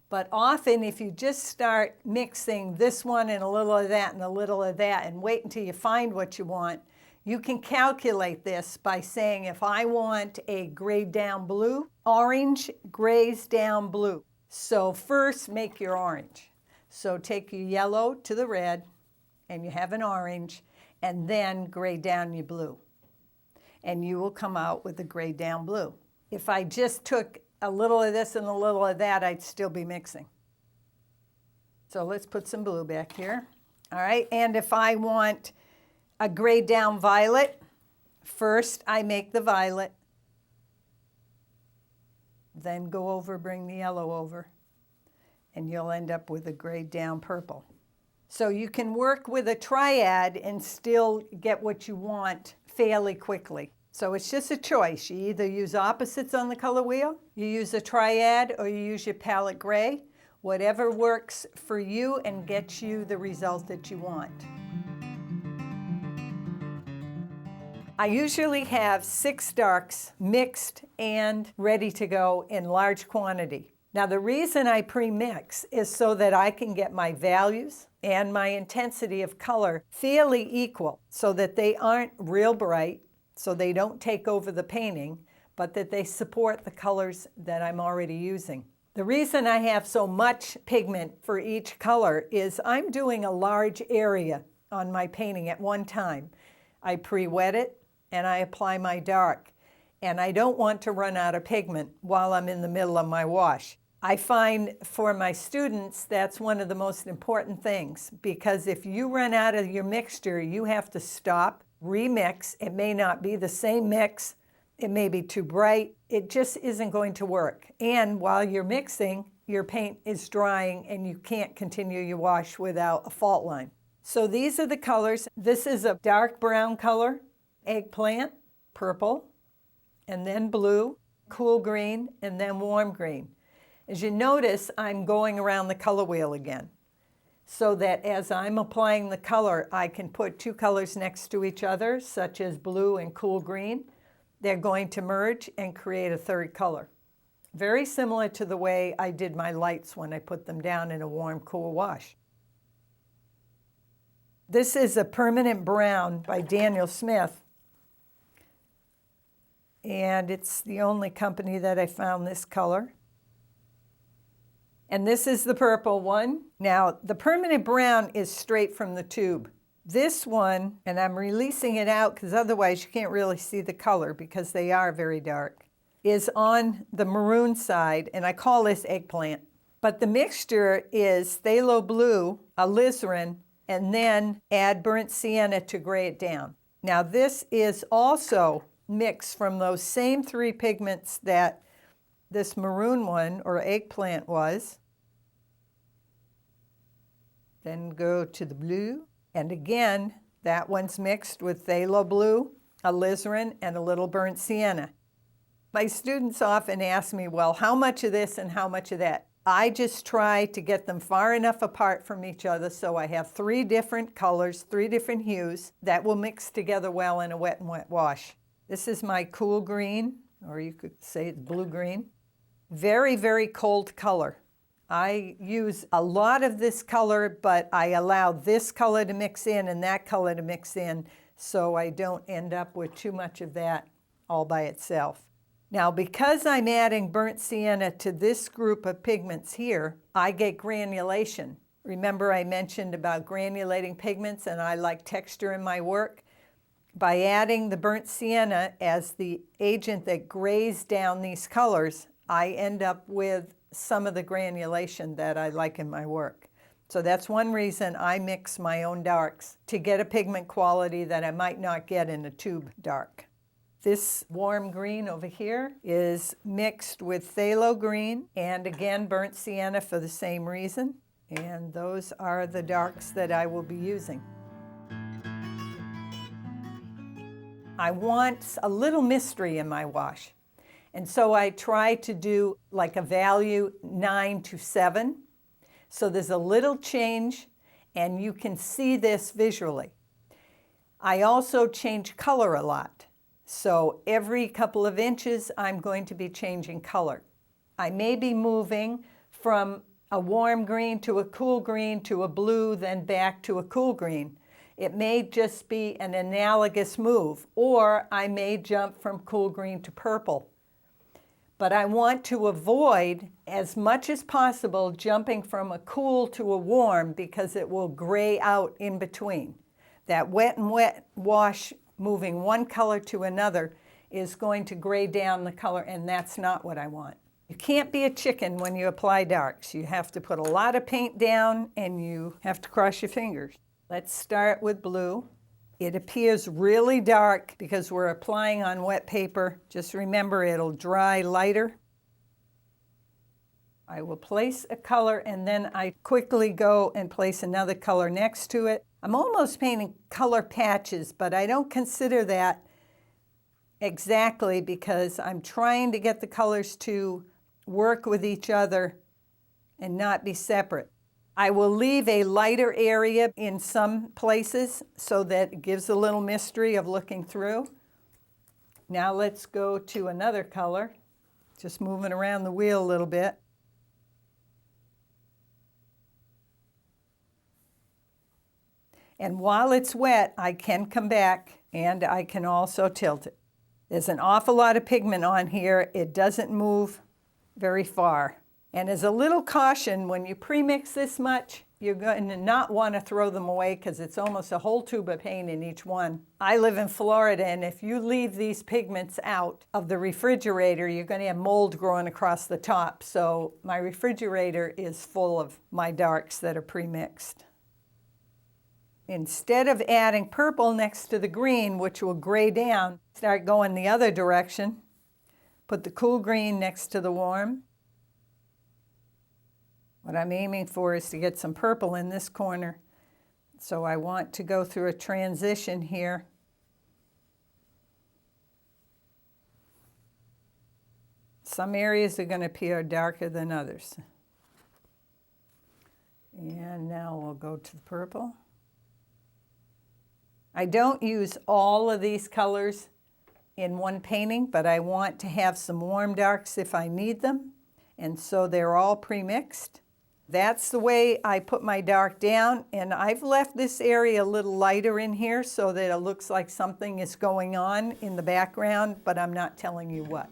But often if you just start mixing this one and a little of that and a little of that and wait until you find what you want, you can calculate this by saying if I want a grayed down blue, orange grays down blue. So first make your orange. So take your yellow to the red and you have an orange, and then gray down your blue. And you will come out with a gray down blue. If I just took a little of this and a little of that, I'd still be mixing. So let's put some blue back here. All right, and if I want a gray down violet, first I make the violet, then go over, bring the yellow over, and you'll end up with a grayed down purple. So you can work with a triad and still get what you want fairly quickly. So it's just a choice. You either use opposites on the color wheel, you use a triad, or you use your palette gray. Whatever works for you and gets you the result that you want. I usually have 6 darks mixed and ready to go in large quantity. Now the reason I pre-mix is so that I can get my values and my intensity of color fairly equal, so that they aren't real bright, so they don't take over the painting, but that they support the colors that I'm already using. The reason I have so much pigment for each color is I'm doing a large area on my painting at one time. I pre-wet it and I apply my dark, and I don't want to run out of pigment while I'm in the middle of my wash. I find for my students that's one of the most important things, because if you run out of your mixture, you have to stop, remix. It may not be the same mix, it may be too bright, it just isn't going to work. And while you're mixing, your paint is drying and you can't continue your wash without a fault line. So these are the colors. This is a dark brown color, eggplant, purple, and then blue, cool green, and then warm green. As you notice, I'm going around the color wheel again, so that as I'm applying the color, I can put 2 colors next to each other, such as blue and cool green. They're going to merge and create a 3rd color. Very similar to the way I did my lights when I put them down in a warm, cool wash. This is a permanent brown by Daniel Smith, and it's the only company that I found this color. And this is the purple one. Now, the permanent brown is straight from the tube. This one, and I'm releasing it out because otherwise you can't really see the color because they are very dark, is on the maroon side, and I call this eggplant. But the mixture is phthalo blue, alizarin, and then add burnt sienna to gray it down. Now this is also mixed from those same 3 pigments that this maroon one, or eggplant, was. Then go to the blue, and again, that one's mixed with phthalo blue, alizarin, and a little burnt sienna. My students often ask me, well, how much of this and how much of that? I just try to get them far enough apart from each other so I have 3 different colors, 3 different hues that will mix together well in a wet and wet wash. This is my cool green, or you could say it's blue green. Very, very cold color. I use a lot of this color, but I allow this color to mix in and that color to mix in, so I don't end up with too much of that all by itself. Now, because I'm adding burnt sienna to this group of pigments here, I get granulation. Remember I mentioned about granulating pigments, and I like texture in my work? By adding the burnt sienna as the agent that grays down these colors, I end up with some of the granulation that I like in my work. So that's one reason I mix my own darks, to get a pigment quality that I might not get in a tube dark. This warm green over here is mixed with phthalo green and again burnt sienna for the same reason. And those are the darks that I will be using. I want a little mystery in my wash. And so I try to do like a value 9 to 7. So there's a little change, and you can see this visually. I also change color a lot. So every couple of inches, I'm going to be changing color. I may be moving from a warm green to a cool green to a blue, then back to a cool green. It may just be an analogous move, or I may jump from cool green to purple. But I want to avoid, as much as possible, jumping from a cool to a warm, because it will gray out in between. That wet and wet wash, moving one color to another, is going to gray down the color, and that's not what I want. You can't be a chicken when you apply darks. You have to put a lot of paint down, and you have to cross your fingers. Let's start with blue. It appears really dark because we're applying on wet paper. Just remember, it'll dry lighter. I will place a color and then I quickly go and place another color next to it. I'm almost painting color patches, but I don't consider that exactly because I'm trying to get the colors to work with each other and not be separate. I will leave a lighter area in some places so that it gives a little mystery of looking through. Now let's go to another color, just moving around the wheel a little bit. And while it's wet, I can come back and I can also tilt it. There's an awful lot of pigment on here. It doesn't move very far. And as a little caution, when you premix this much, you're going to not want to throw them away because it's almost a whole tube of paint in each one. I live in Florida, and if you leave these pigments out of the refrigerator, you're going to have mold growing across the top. So my refrigerator is full of my darks that are premixed. Instead of adding purple next to the green, which will gray down, start going the other direction. Put the cool green next to the warm. What I'm aiming for is to get some purple in this corner. So I want to go through a transition here. Some areas are going to appear darker than others. And now we'll go to the purple. I don't use all of these colors in one painting, but I want to have some warm darks if I need them. And so they're all pre-mixed. That's the way I put my dark down, and I've left this area a little lighter in here so that it looks like something is going on in the background, but I'm not telling you what.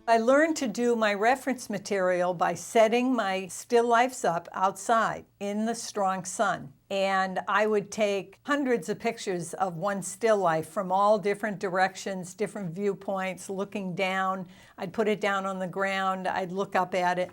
I learned to do my reference material by setting my still lifes up outside in the strong sun. And I would take hundreds of pictures of one still life from all different directions, different viewpoints, looking down. I'd put it down on the ground, I'd look up at it.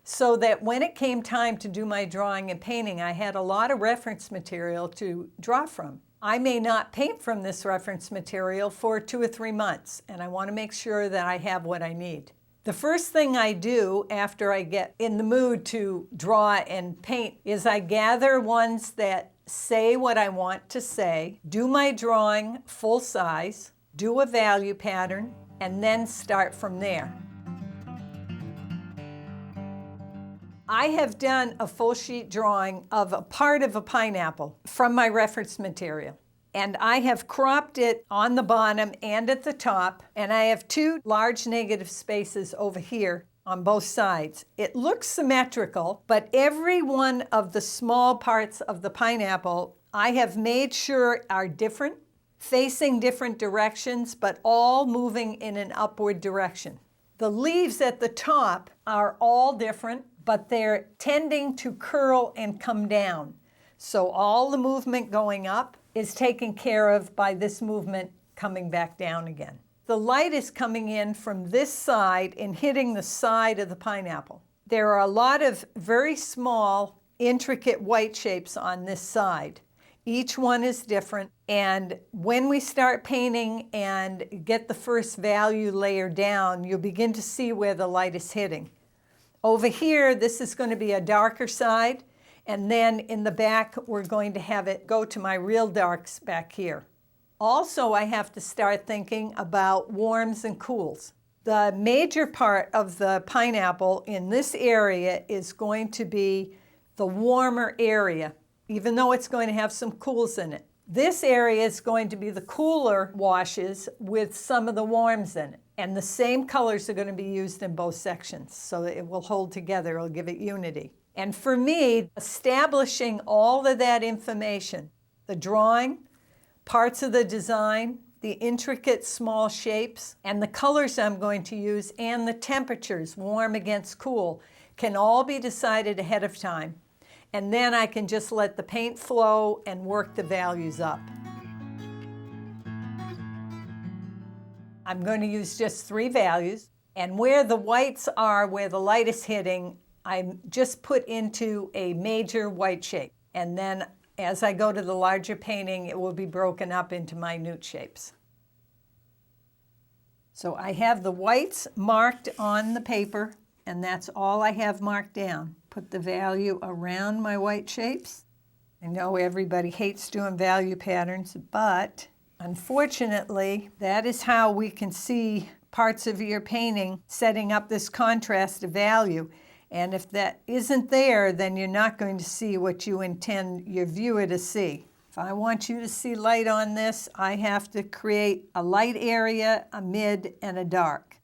So that when it came time to do my drawing and painting, I had a lot of reference material to draw from. I may not paint from this reference material for 2 or 3 months, and I want to make sure that I have what I need. The first thing I do after I get in the mood to draw and paint is I gather ones that say what I want to say, do my drawing full size, do a value pattern, and then start from there. I have done a full sheet drawing of a part of a pineapple from my reference material. And I have cropped it on the bottom and at the top, and I have 2 large negative spaces over here on both sides. It looks symmetrical, but every one of the small parts of the pineapple I have made sure are different, facing different directions, but all moving in an upward direction. The leaves at the top are all different, but they're tending to curl and come down. So all the movement going up is taken care of by this movement coming back down again. The light is coming in from this side and hitting the side of the pineapple. There are a lot of very small, intricate white shapes on this side. Each one is different, and when we start painting and get the first value layer down, you'll begin to see where the light is hitting. Over here, this is going to be a darker side, and then in the back, we're going to have it go to my real darks back here. Also, I have to start thinking about warms and cools. The major part of the pineapple in this area is going to be the warmer area, even though it's going to have some cools in it. This area is going to be the cooler washes with some of the warms in it. And the same colors are going to be used in both sections, so that it will hold together, it'll give it unity. And for me, establishing all of that information, the drawing, parts of the design, the intricate small shapes, and the colors I'm going to use, and the temperatures, warm against cool, can all be decided ahead of time. And then I can just let the paint flow and work the values up. I'm going to use just 3 values, and where the whites are, where the light is hitting, I just put into a major white shape. And then as I go to the larger painting, it will be broken up into minute shapes. So I have the whites marked on the paper, and that's all I have marked down. Put the value around my white shapes. I know everybody hates doing value patterns, but unfortunately, that is how we can see parts of your painting setting up this contrast of value. And if that isn't there, then you're not going to see what you intend your viewer to see. If I want you to see light on this, I have to create a light area, a mid, and a dark.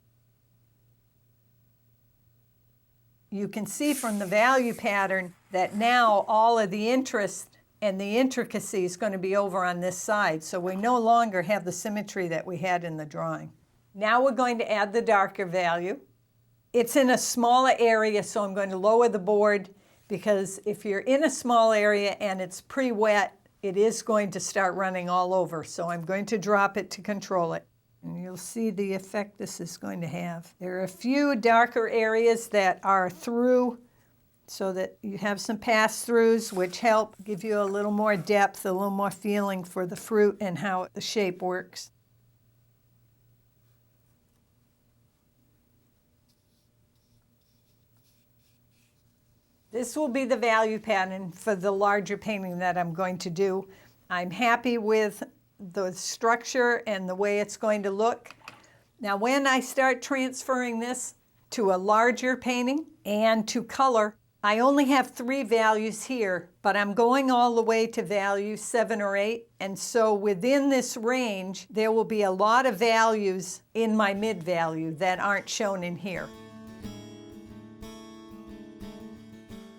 You can see from the value pattern that now all of the interest and the intricacy is going to be over on this side, so we no longer have the symmetry that we had in the drawing. Now we're going to add the darker value. It's in a smaller area, so I'm going to lower the board, because if you're in a small area and it's pre-wet, it is going to start running all over, so I'm going to drop it to control it. And you'll see the effect this is going to have. There are a few darker areas that are through, so that you have some pass-throughs, which help give you a little more depth, a little more feeling for the fruit and how the shape works. This will be the value pattern for the larger painting that I'm going to do. I'm happy with the structure and the way it's going to look. Now when I start transferring this to a larger painting and to color, I only have 3 values here, but I'm going all the way to value 7 or 8. And so within this range, there will be a lot of values in my mid value that aren't shown in here.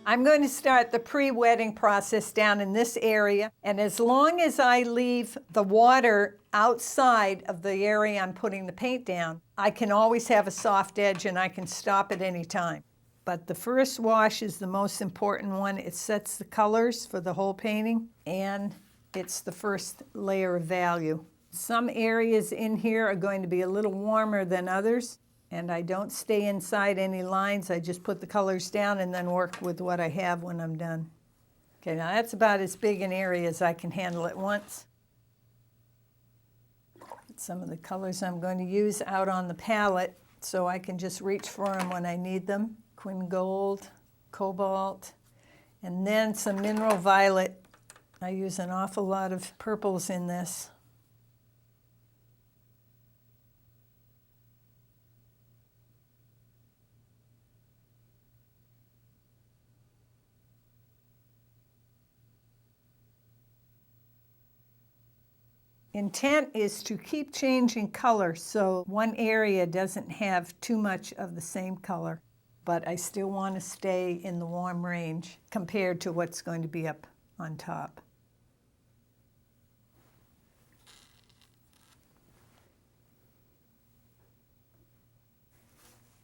I'm going to start the pre-wetting process down in this area, and as long as I leave the water outside of the area I'm putting the paint down, I can always have a soft edge and I can stop at any time. But the first wash is the most important one. It sets the colors for the whole painting, and it's the first layer of value. Some areas in here are going to be a little warmer than others, and I don't stay inside any lines. I just put the colors down and then work with what I have when I'm done. Okay, now that's about as big an area as I can handle at once. Put some of the colors I'm going to use out on the palette so I can just reach for them when I need them. Quin Gold, Cobalt, and then some Mineral Violet. I use an awful lot of purples in this. Intent is to keep changing color so one area doesn't have too much of the same color, but I still want to stay in the warm range compared to what's going to be up on top.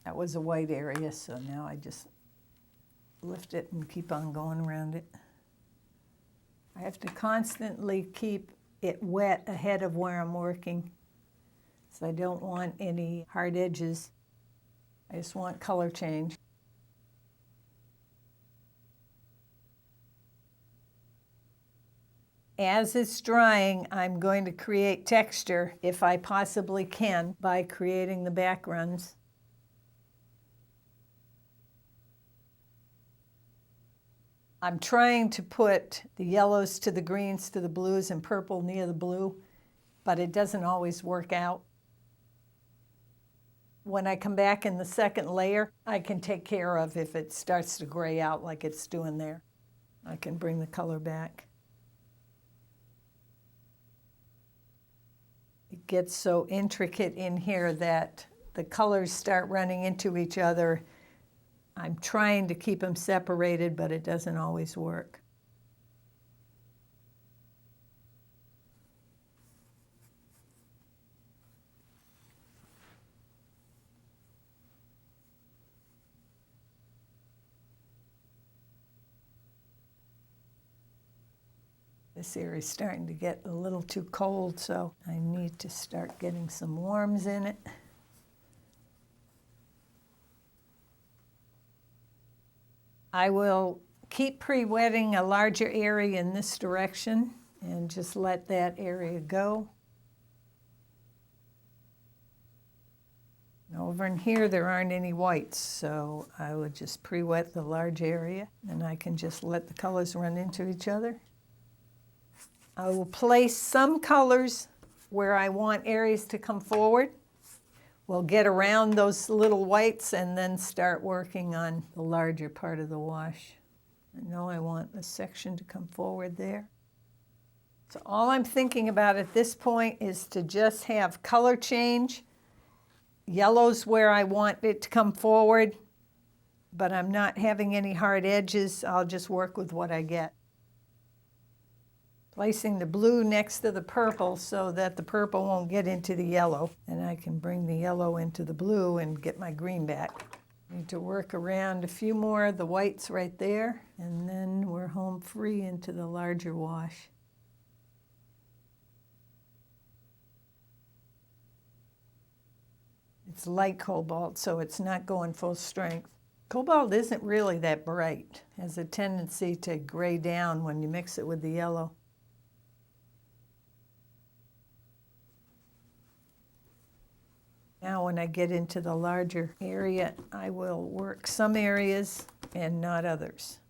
That was a white area, so now I just lift it and keep on going around it. I have to constantly keep it wet ahead of where I'm working, so I don't want any hard edges. I just want color change. As it's drying, I'm going to create texture, if I possibly can, by creating the backgrounds. I'm trying to put the yellows to the greens to the blues and purple near the blue, but it doesn't always work out. When I come back in the second layer, I can take care of if it starts to gray out like it's doing there. I can bring the color back. It gets so intricate in here that the colors start running into each other. I'm trying to keep them separated, but it doesn't always work. This area is starting to get a little too cold, so I need to start getting some warms in it. I will keep pre-wetting a larger area in this direction and just let that area go. Over in here, there aren't any whites, so I would just pre-wet the large area, and I can just let the colors run into each other. I will place some colors where I want areas to come forward. We'll get around those little whites and then start working on the larger part of the wash. I know I want a section to come forward there. So all I'm thinking about at this point is to just have color change. Yellow's where I want it to come forward, but I'm not having any hard edges. I'll just work with what I get. Placing the blue next to the purple so that the purple won't get into the yellow, and I can bring the yellow into the blue and get my green back. Need to work around a few more of the whites right there, and then we're home free into the larger wash. It's light cobalt, so it's not going full strength. Cobalt isn't really that bright. It has a tendency to gray down when you mix it with the yellow. Now when I get into the larger area, I will work some areas and not others.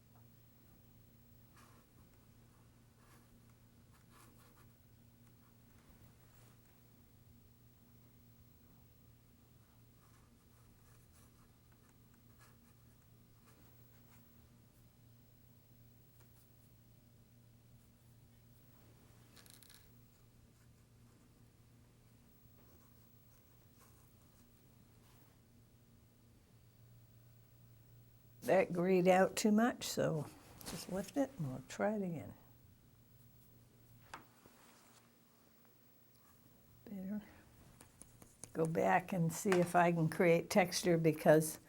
That grayed out too much, so just lift it and we'll try it again. Better. Go back and see if I can create texture because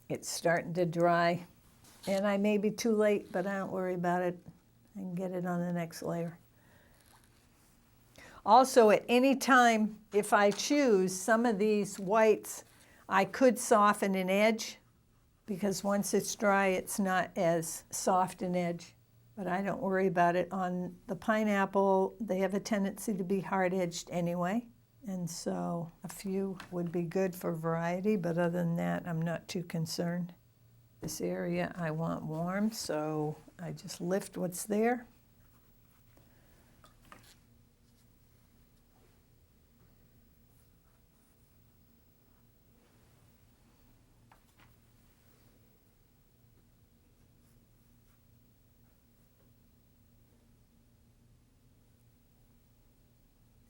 it's starting to dry. And I may be too late, but I don't worry about it. I can get it on the next layer. Also, at any time, if I choose some of these whites, I could soften an edge, because once it's dry, it's not as soft an edge. But I don't worry about it. On the pineapple, they have a tendency to be hard-edged anyway, and so a few would be good for variety, but other than that, I'm not too concerned. This area I want warm, so I just lift what's there.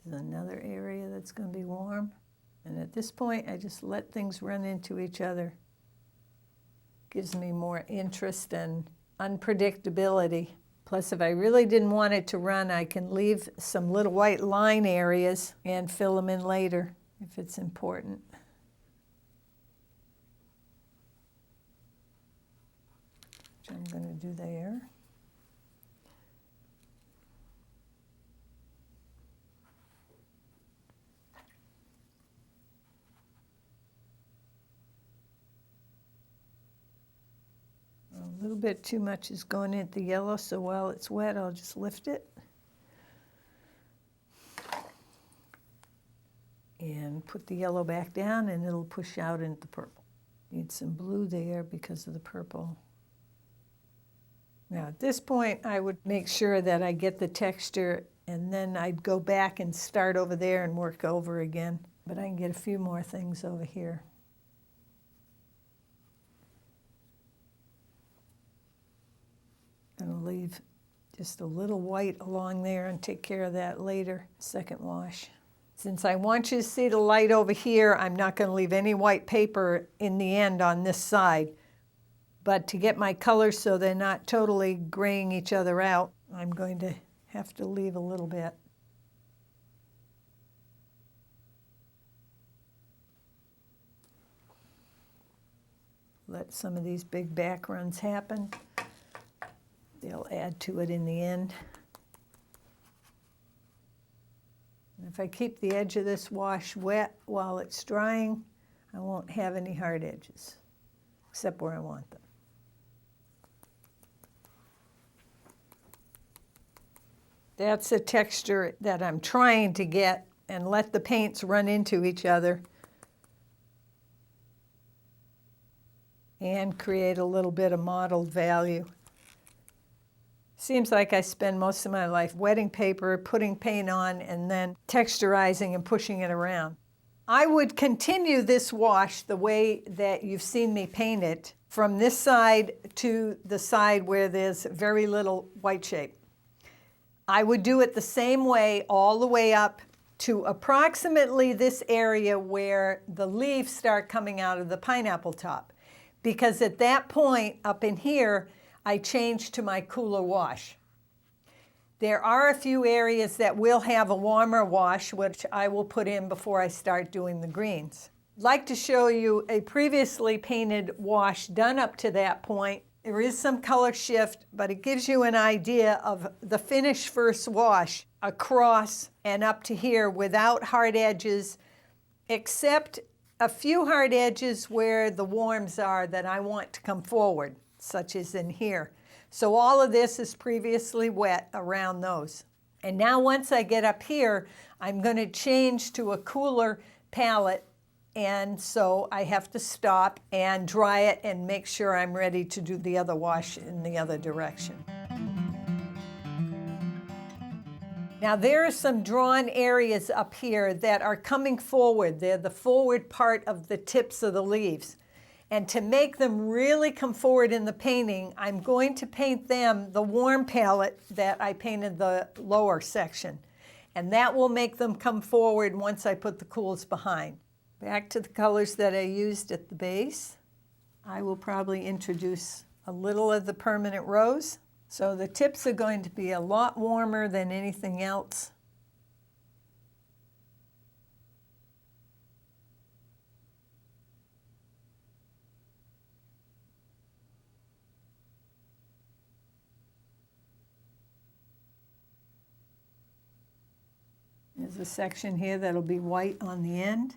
There's another area that's going to be warm. And at this point, I just let things run into each other. Gives me more interest and unpredictability. Plus, if I really didn't want it to run, I can leave some little white line areas and fill them in later if it's important. Which I'm going to do there. A little bit too much is going into the yellow, so while it's wet, I'll just lift it. And put the yellow back down, and it'll push out into the purple. Need some blue there because of the purple. Now, at this point, I would make sure that I get the texture, and then I'd go back and start over there and work over again. But I can get a few more things over here. I'm going to leave just a little white along there and take care of that later, second wash. Since I want you to see the light over here, I'm not going to leave any white paper in the end on this side. But to get my colors so they're not totally graying each other out, I'm going to have to leave a little bit. Let some of these big backgrounds happen. They'll add to it in the end. And if I keep the edge of this wash wet while it's drying, I won't have any hard edges, except where I want them. That's a texture that I'm trying to get, and let the paints run into each other. and create a little bit of mottled value. Seems like I spend most of my life wetting paper, putting paint on, and then texturizing and pushing it around. I would continue this wash the way that you've seen me paint it, from this side to the side where there's very little white shape. I would do it the same way all the way up to approximately this area where the leaves start coming out of the pineapple top. Because at that point up in here, I change to my cooler wash. There are a few areas that will have a warmer wash, which I will put in before I start doing the greens. I'd like to show you a previously painted wash done up to that point. There is some color shift, but it gives you an idea of the finished first wash across and up to here without hard edges, except a few hard edges where the warms are that I want to come forward, such as in here. So all of this is previously wet around those. And now once I get up here, I'm going to change to a cooler palette, and so I have to stop and dry it and make sure I'm ready to do the other wash in the other direction. Now there are some drawn areas up here that are coming forward. They're the forward part of the tips of the leaves. And to make them really come forward in the painting, I'm going to paint them the warm palette that I painted the lower section. And that will make them come forward once I put the cools behind. Back to the colors that I used at the base. I will probably introduce a little of the permanent rose. So the tips are going to be a lot warmer than anything else. There's a section here that'll be white on the end.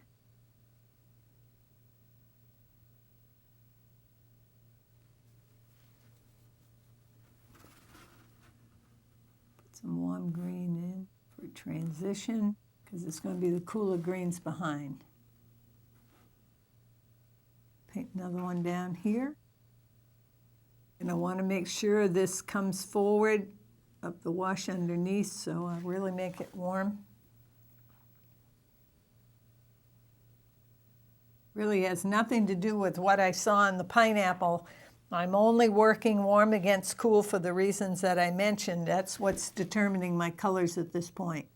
Put some warm green in for transition, because it's going to be the cooler greens behind. Paint another one down here. And I want to make sure this comes forward up the wash underneath, so I really make it warm. Really has nothing to do with what I saw in the pineapple. I'm only working warm against cool for the reasons that I mentioned. That's what's determining my colors at this point.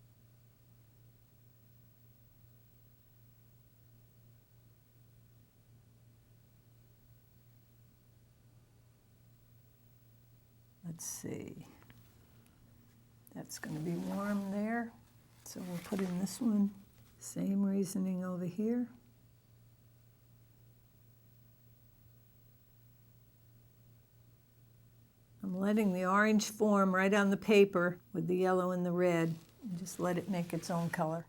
Let's see. That's going to be warm there. So we'll put in this one. Same reasoning over here. I'm letting the orange form right on the paper with the yellow and the red. And just let it make its own color.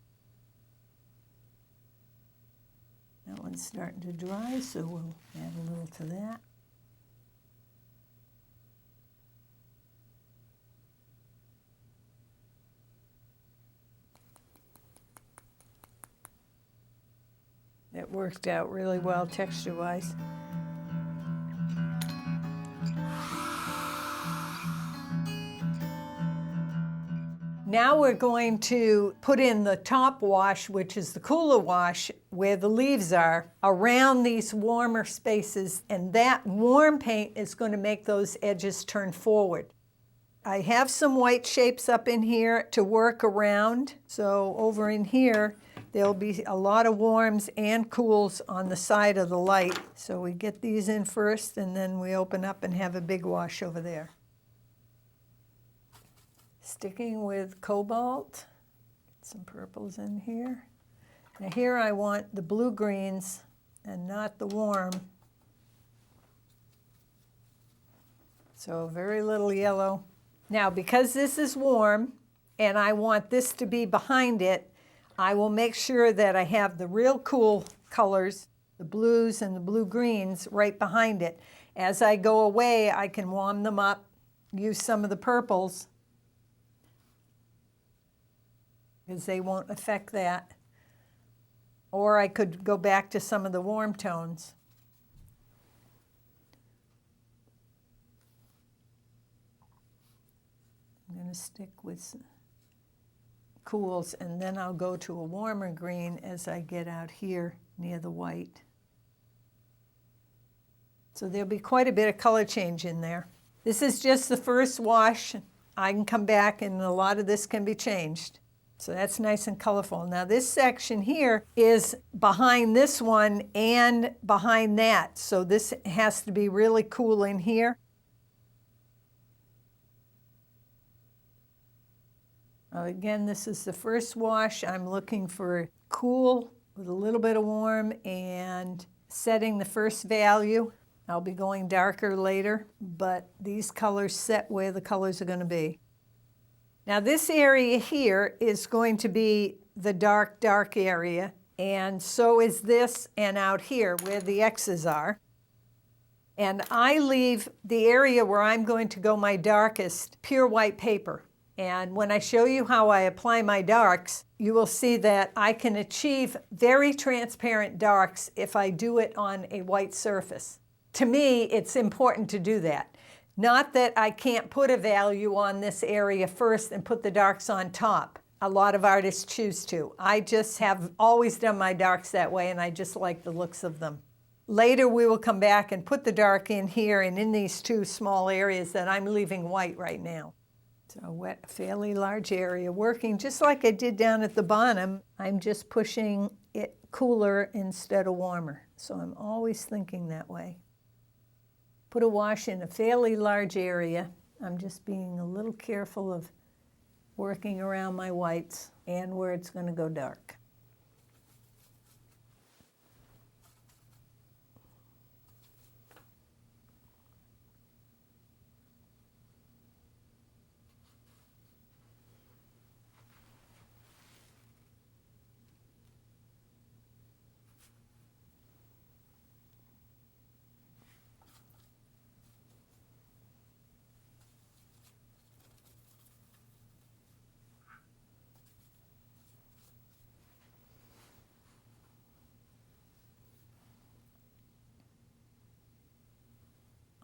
That one's starting to dry, so we'll add a little to that. It worked out really well texture-wise. Now we're going to put in the top wash, which is the cooler wash, where the leaves are, around these warmer spaces, and that warm paint is going to make those edges turn forward. I have some white shapes up in here to work around, so over in here, there'll be a lot of warms and cools on the side of the light. So we get these in first, and then we open up and have a big wash over there. Sticking with cobalt, some purples in here. Now here I want the blue greens and not the warm. So very little yellow. Now because this is warm and I want this to be behind it, I will make sure that I have the real cool colors, the blues and the blue-greens, right behind it. As I go away, I can warm them up, use some of the purples, because they won't affect that. Or I could go back to some of the warm tones. to stick with cools, and then I'll go to a warmer green as I get out here near the white. So there'll be quite a bit of color change in there. This is just the first wash. I can come back and a lot of this can be changed. So that's nice and colorful. Now this section here is behind this one and behind that. So this has to be really cool in here. Again, this is the first wash. I'm looking for cool with a little bit of warm and setting the first value. I'll be going darker later, but these colors set where the colors are going to be. Now this area here is going to be the dark, dark area, and so is this and out here where the X's are. And I leave the area where I'm going to go my darkest pure white paper. And when I show you how I apply my darks, you will see that I can achieve very transparent darks if I do it on a white surface. To me, it's important to do that. Not that I can't put a value on this area first and put the darks on top. A lot of artists choose to. I just have always done my darks that way, and I just like the looks of them. Later, we will come back and put the dark in here and in these two small areas that I'm leaving white right now. So a wet, fairly large area, working just like I did down at the bottom. I'm just pushing it cooler instead of warmer. So I'm always thinking that way. Put a wash in a fairly large area. I'm just being a little careful of working around my whites and where it's going to go dark.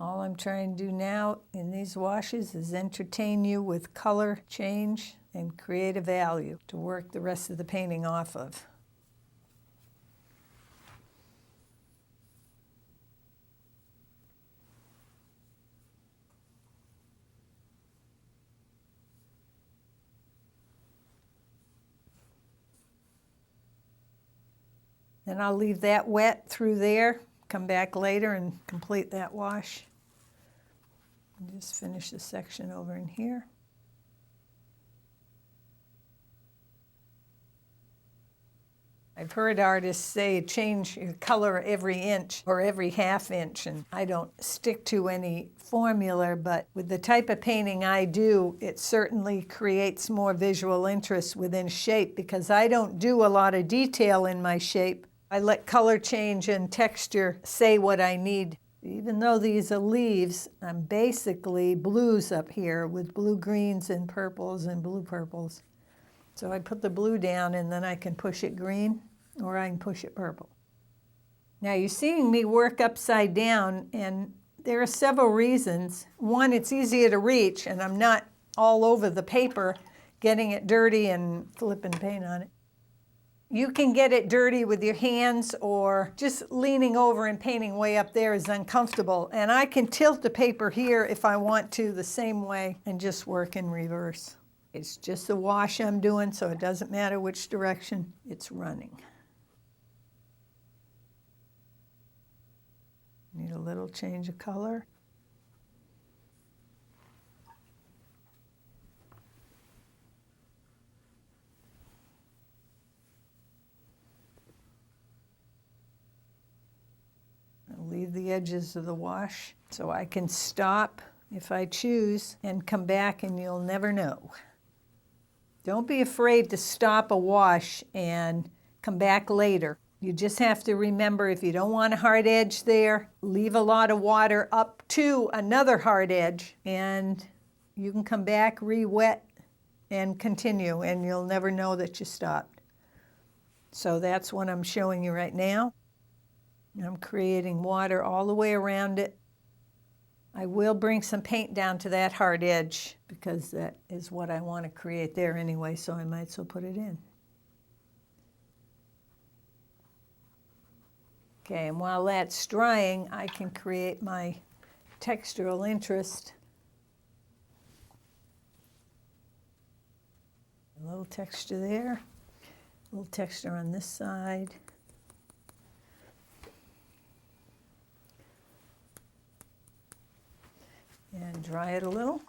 All I'm trying to do now in these washes is entertain you with color change and create a value to work the rest of the painting off of. Then I'll leave that wet through there, come back later and complete that wash. And just finish the section over in here. I've heard artists say change your color every inch or every half inch, and I don't stick to any formula, but with the type of painting I do, it certainly creates more visual interest within shape because I don't do a lot of detail in my shape. I let color change and texture say what I need. Even though these are leaves, I'm basically blues up here with blue greens and purples and blue purples. So I put the blue down and then I can push it green or I can push it purple. Now you're seeing me work upside down, and there are several reasons. One, it's easier to reach and I'm not all over the paper getting it dirty and flipping paint on it. You can get it dirty with your hands, or just leaning over and painting way up there is uncomfortable. And I can tilt the paper here if I want to the same way and just work in reverse. It's just a wash I'm doing, so it doesn't matter which direction it's running. Need a little change of color. Leave the edges of the wash so I can stop if I choose and come back, and you'll never know. Don't be afraid to stop a wash and come back later. You just have to remember, if you don't want a hard edge there, leave a lot of water up to another hard edge, and you can come back, re-wet, and continue, and you'll never know that you stopped. So that's what I'm showing you right now. I'm creating water all the way around it. I will bring some paint down to that hard edge because that is what I want to create there anyway, so I might as well put it in. Okay, and while that's drying, I can create my textural interest. A little texture there, a little texture on this side. And dry it a little.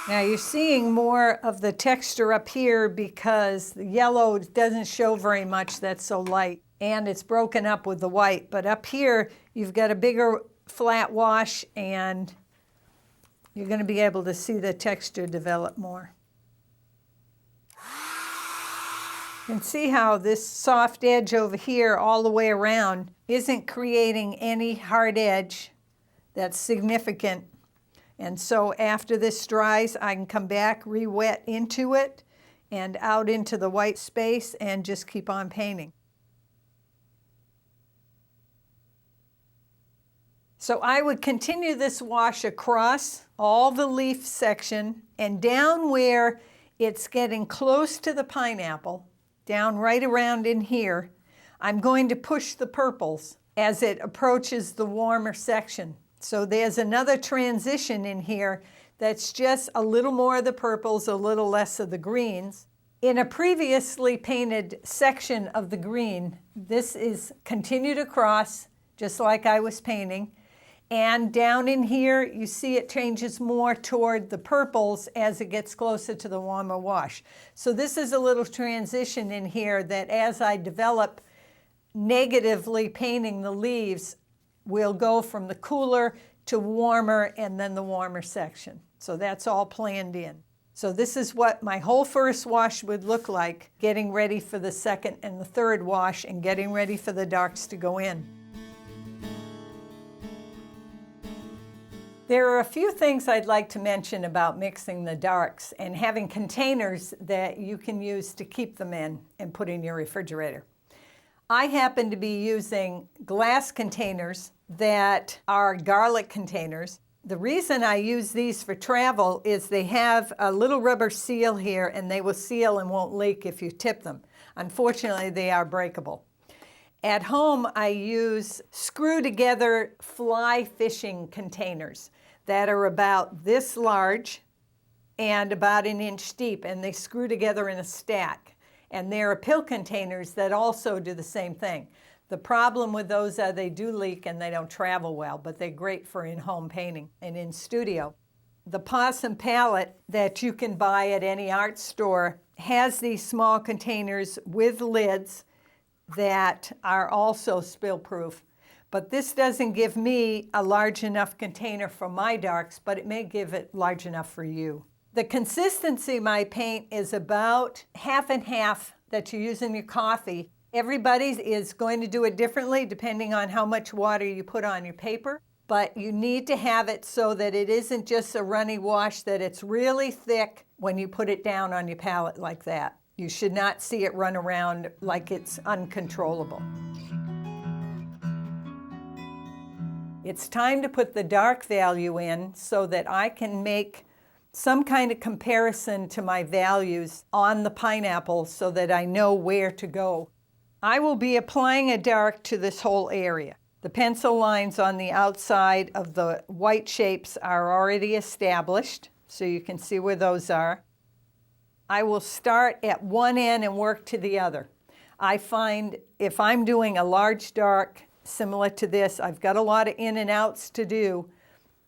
Now you're seeing more of the texture up here because the yellow doesn't show very much, that's so light, and it's broken up with the white. But up here, you've got a bigger flat wash and you're going to be able to see the texture develop more. You can see how this soft edge over here all the way around isn't creating any hard edge that's significant. And so after this dries, I can come back, re-wet into it and out into the white space and just keep on painting. So I would continue this wash across all the leaf section and down where it's getting close to the pineapple, down right around in here, I'm going to push the purples as it approaches the warmer section. So there's another transition in here that's just a little more of the purples, a little less of the greens. In a previously painted section of the green, this is continued across, just like I was painting. And down in here, you see it changes more toward the purples as it gets closer to the warmer wash. So this is a little transition in here that as I develop negatively painting the leaves, we'll go from the cooler to warmer and then the warmer section. So that's all planned in. So this is what my whole first wash would look like, getting ready for the second and the third wash and getting ready for the darks to go in. There are a few things I'd like to mention about mixing the darks and having containers that you can use to keep them in and put in your refrigerator. I happen to be using glass containers that are garlic containers. The reason I use these for travel is they have a little rubber seal here and they will seal and won't leak if you tip them. Unfortunately, they are breakable. At home, I use screw-together fly fishing containers that are about this large and about an inch deep, and they screw together in a stack. And there are pill containers that also do the same thing. The problem with those are they do leak and they don't travel well, but they're great for in-home painting and in studio. The Possum palette that you can buy at any art store has these small containers with lids that are also spill-proof. But this doesn't give me a large enough container for my darks, but it may give it large enough for you. The consistency of my paint is about half and half that you use in your coffee. Everybody is going to do it differently depending on how much water you put on your paper, but you need to have it so that it isn't just a runny wash, that it's really thick when you put it down on your palette like that. You should not see it run around like it's uncontrollable. It's time to put the dark value in so that I can make some kind of comparison to my values on the pineapple so that I know where to go. I will be applying a dark to this whole area. The pencil lines on the outside of the white shapes are already established, so you can see where those are. I will start at one end and work to the other. I find if I'm doing a large dark similar to this, I've got a lot of in and outs to do.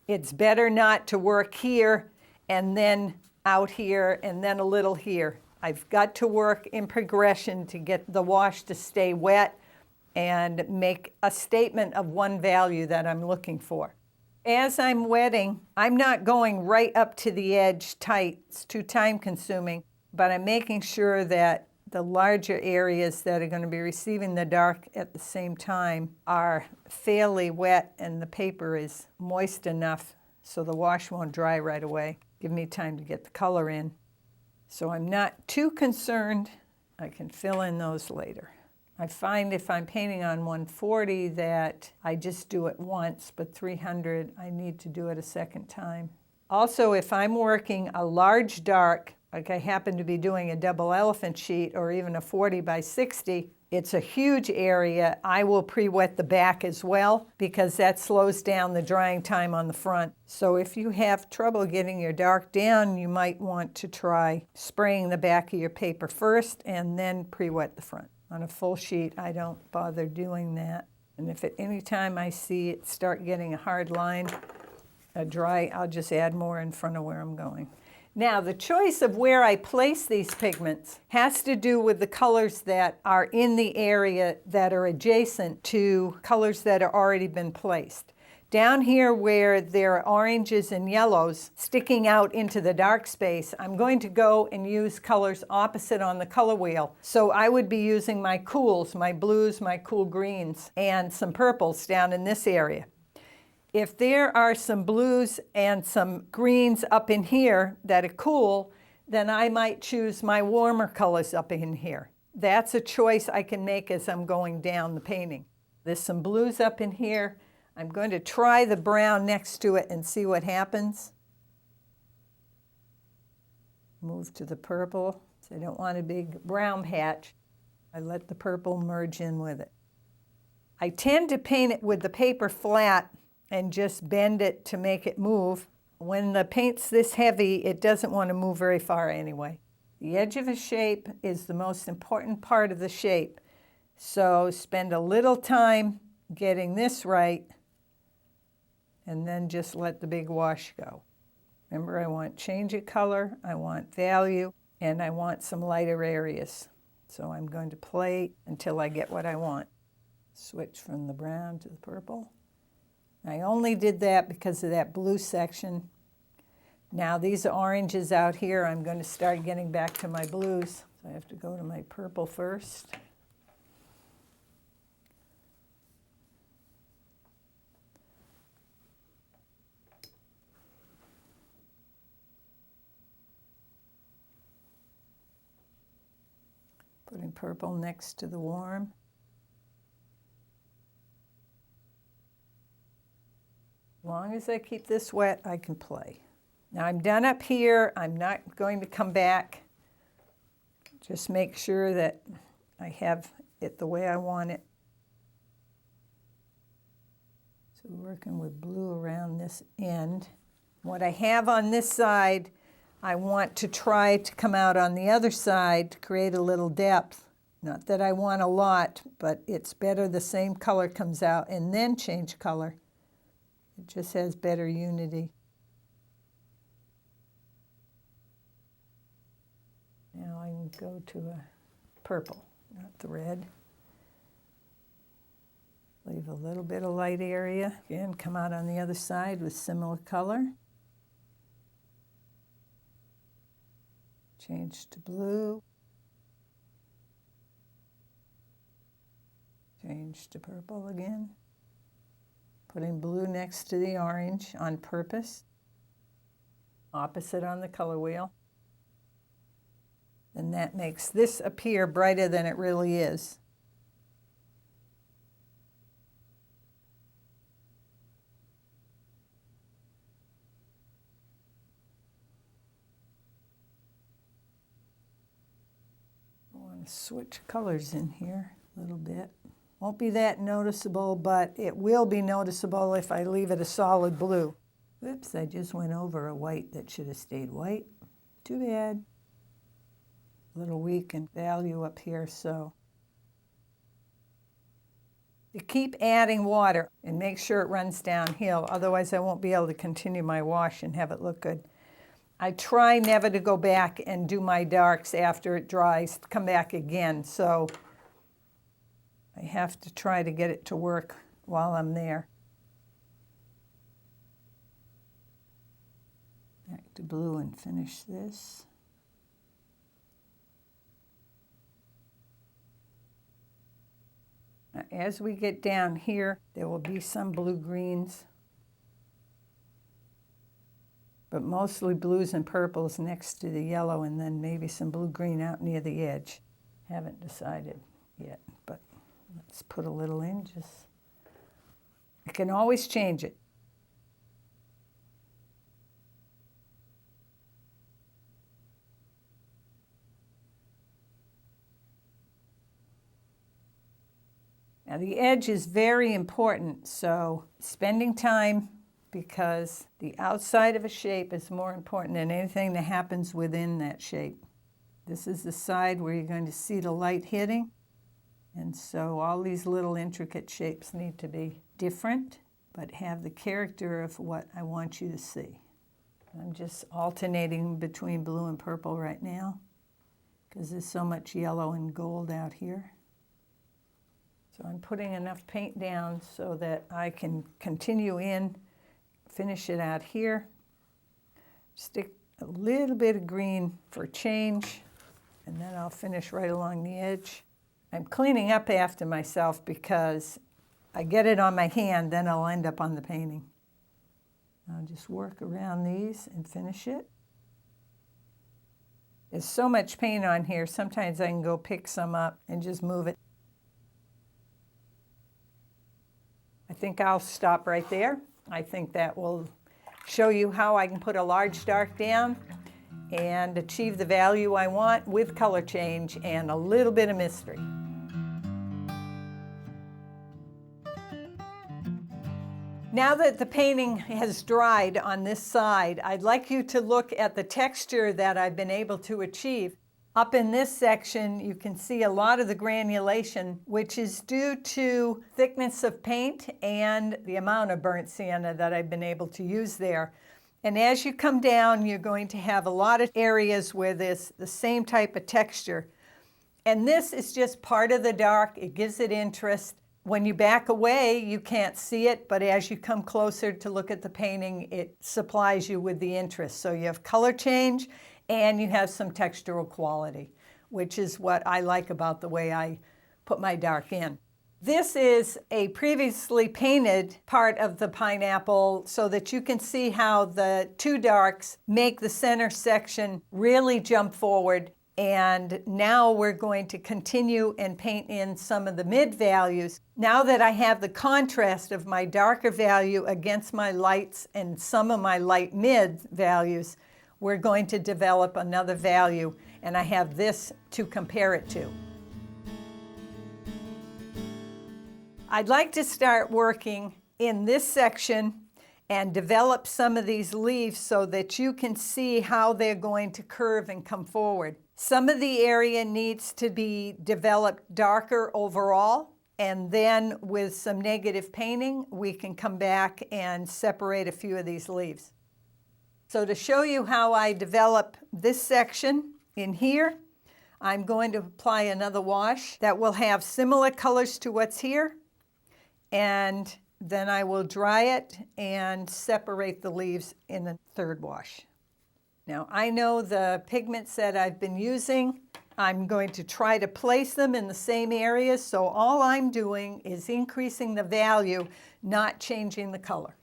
It's better not to work here and then out here and then a little here. I've got to work in progression to get the wash to stay wet and make a statement of one value that I'm looking for. As I'm wetting, I'm not going right up to the edge tight. It's too time consuming, but I'm making sure that the larger areas that are going to be receiving the dark at the same time are fairly wet and the paper is moist enough so the wash won't dry right away. Give me time to get the color in. So I'm not too concerned. I can fill in those later. I find if I'm painting on 140 that I just do it once, but 300 I need to do it a second time. Also, if I'm working a large dark, like I happen to be doing a double elephant sheet or even a 40 by 60, it's a huge area. I will pre-wet the back as well because that slows down the drying time on the front. So if you have trouble getting your dark down, you might want to try spraying the back of your paper first and then pre-wet the front. On a full sheet, I don't bother doing that. And if at any time I see it start getting a hard line, dry, I'll just add more in front of where I'm going. Now, the choice of where I place these pigments has to do with the colors that are in the area that are adjacent to colors that have already been placed. Down here where there are oranges and yellows sticking out into the dark space, I'm going to go and use colors opposite on the color wheel. So I would be using my cools, my blues, my cool greens, and some purples down in this area. If there are some blues and some greens up in here that are cool, then I might choose my warmer colors up in here. That's a choice I can make as I'm going down the painting. There's some blues up in here. I'm going to try the brown next to it and see what happens. Move to the purple. So I don't want a big brown patch. I let the purple merge in with it. I tend to paint it with the paper flat and just bend it to make it move. When the paint's this heavy, it doesn't want to move very far anyway. The edge of a shape is the most important part of the shape. So spend a little time getting this right, and then just let the big wash go. Remember, I want change of color, I want value, and I want some lighter areas. So I'm going to play until I get what I want. Switch from the brown to the purple. I only did that because of that blue section. Now these are oranges out here. I'm going to start getting back to my blues. So I have to go to my purple first. Putting purple next to the warm. As long as I keep this wet, I can play. Now I'm done up here. I'm not going to come back. Just make sure that I have it the way I want it. So we're working with blue around this end. What I have on this side, I want to try to come out on the other side to create a little depth. Not that I want a lot, but it's better the same color comes out and then change color. It just has better unity. Now I can go to a purple, not the red. Leave a little bit of light area. Again, come out on the other side with similar color. Change to blue. Change to purple again. Putting blue next to the orange on purpose. Opposite on the color wheel. And that makes this appear brighter than it really is. I want to switch colors in here a little bit. Won't be that noticeable, but it will be noticeable if I leave it a solid blue. Oops, I just went over a white that should have stayed white. Too bad. A little weak in value up here, so. You keep adding water and make sure it runs downhill, otherwise I won't be able to continue my wash and have it look good. I try never to go back and do my darks after it dries, come back again, so I have to try to get it to work while I'm there. Back to blue and finish this. Now, as we get down here, there will be some blue-greens, but mostly blues and purples next to the yellow, and then maybe some blue-green out near the edge. Haven't decided yet, but Let's put a little in, just, I can always change it. Now the edge is very important, so spending time, because the outside of a shape is more important than anything that happens within that shape. This is the side where you're going to see the light hitting, and so all these little intricate shapes need to be different, but have the character of what I want you to see. I'm just alternating between blue and purple right now, because there's so much yellow and gold out here. So I'm putting enough paint down so that I can continue in, finish it out here, stick a little bit of green for change, and then I'll finish right along the edge. I'm cleaning up after myself because I get it on my hand, then I'll end up on the painting. I'll just work around these and finish it. There's so much paint on here, sometimes I can go pick some up and just move it. I think I'll stop right there. I think that will show you how I can put a large dark down and achieve the value I want with color change and a little bit of mystery. Now that the painting has dried on this side, I'd like you to look at the texture that I've been able to achieve. Up in this section, you can see a lot of the granulation, which is due to thickness of paint and the amount of burnt sienna that I've been able to use there. And as you come down, you're going to have a lot of areas where there's the same type of texture. And this is just part of the dark. It gives it interest. When you back away, you can't see it, but as you come closer to look at the painting, it supplies you with the interest. So you have color change, and you have some textural quality, which is what I like about the way I put my dark in. This is a previously painted part of the pineapple so that you can see how the two darks make the center section really jump forward. And now we're going to continue and paint in some of the mid values. Now that I have the contrast of my darker value against my lights and some of my light mid values, we're going to develop another value, and I have this to compare it to. I'd like to start working in this section and develop some of these leaves so that you can see how they're going to curve and come forward. Some of the area needs to be developed darker overall, and then with some negative painting, we can come back and separate a few of these leaves. So to show you how I develop this section in here, I'm going to apply another wash that will have similar colors to what's here, and then I will dry it and separate the leaves in a third wash. Now I know the pigments that I've been using, I'm going to try to place them in the same areas, so all I'm doing is increasing the value, not changing the color.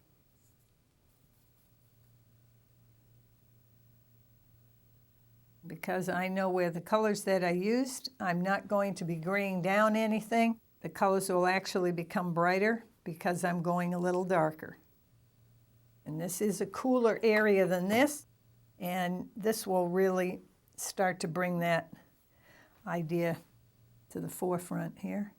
Because I know where the colors that I used, I'm not going to be graying down anything. The colors will actually become brighter because I'm going a little darker. And this is a cooler area than this, and this will really start to bring that idea to the forefront here.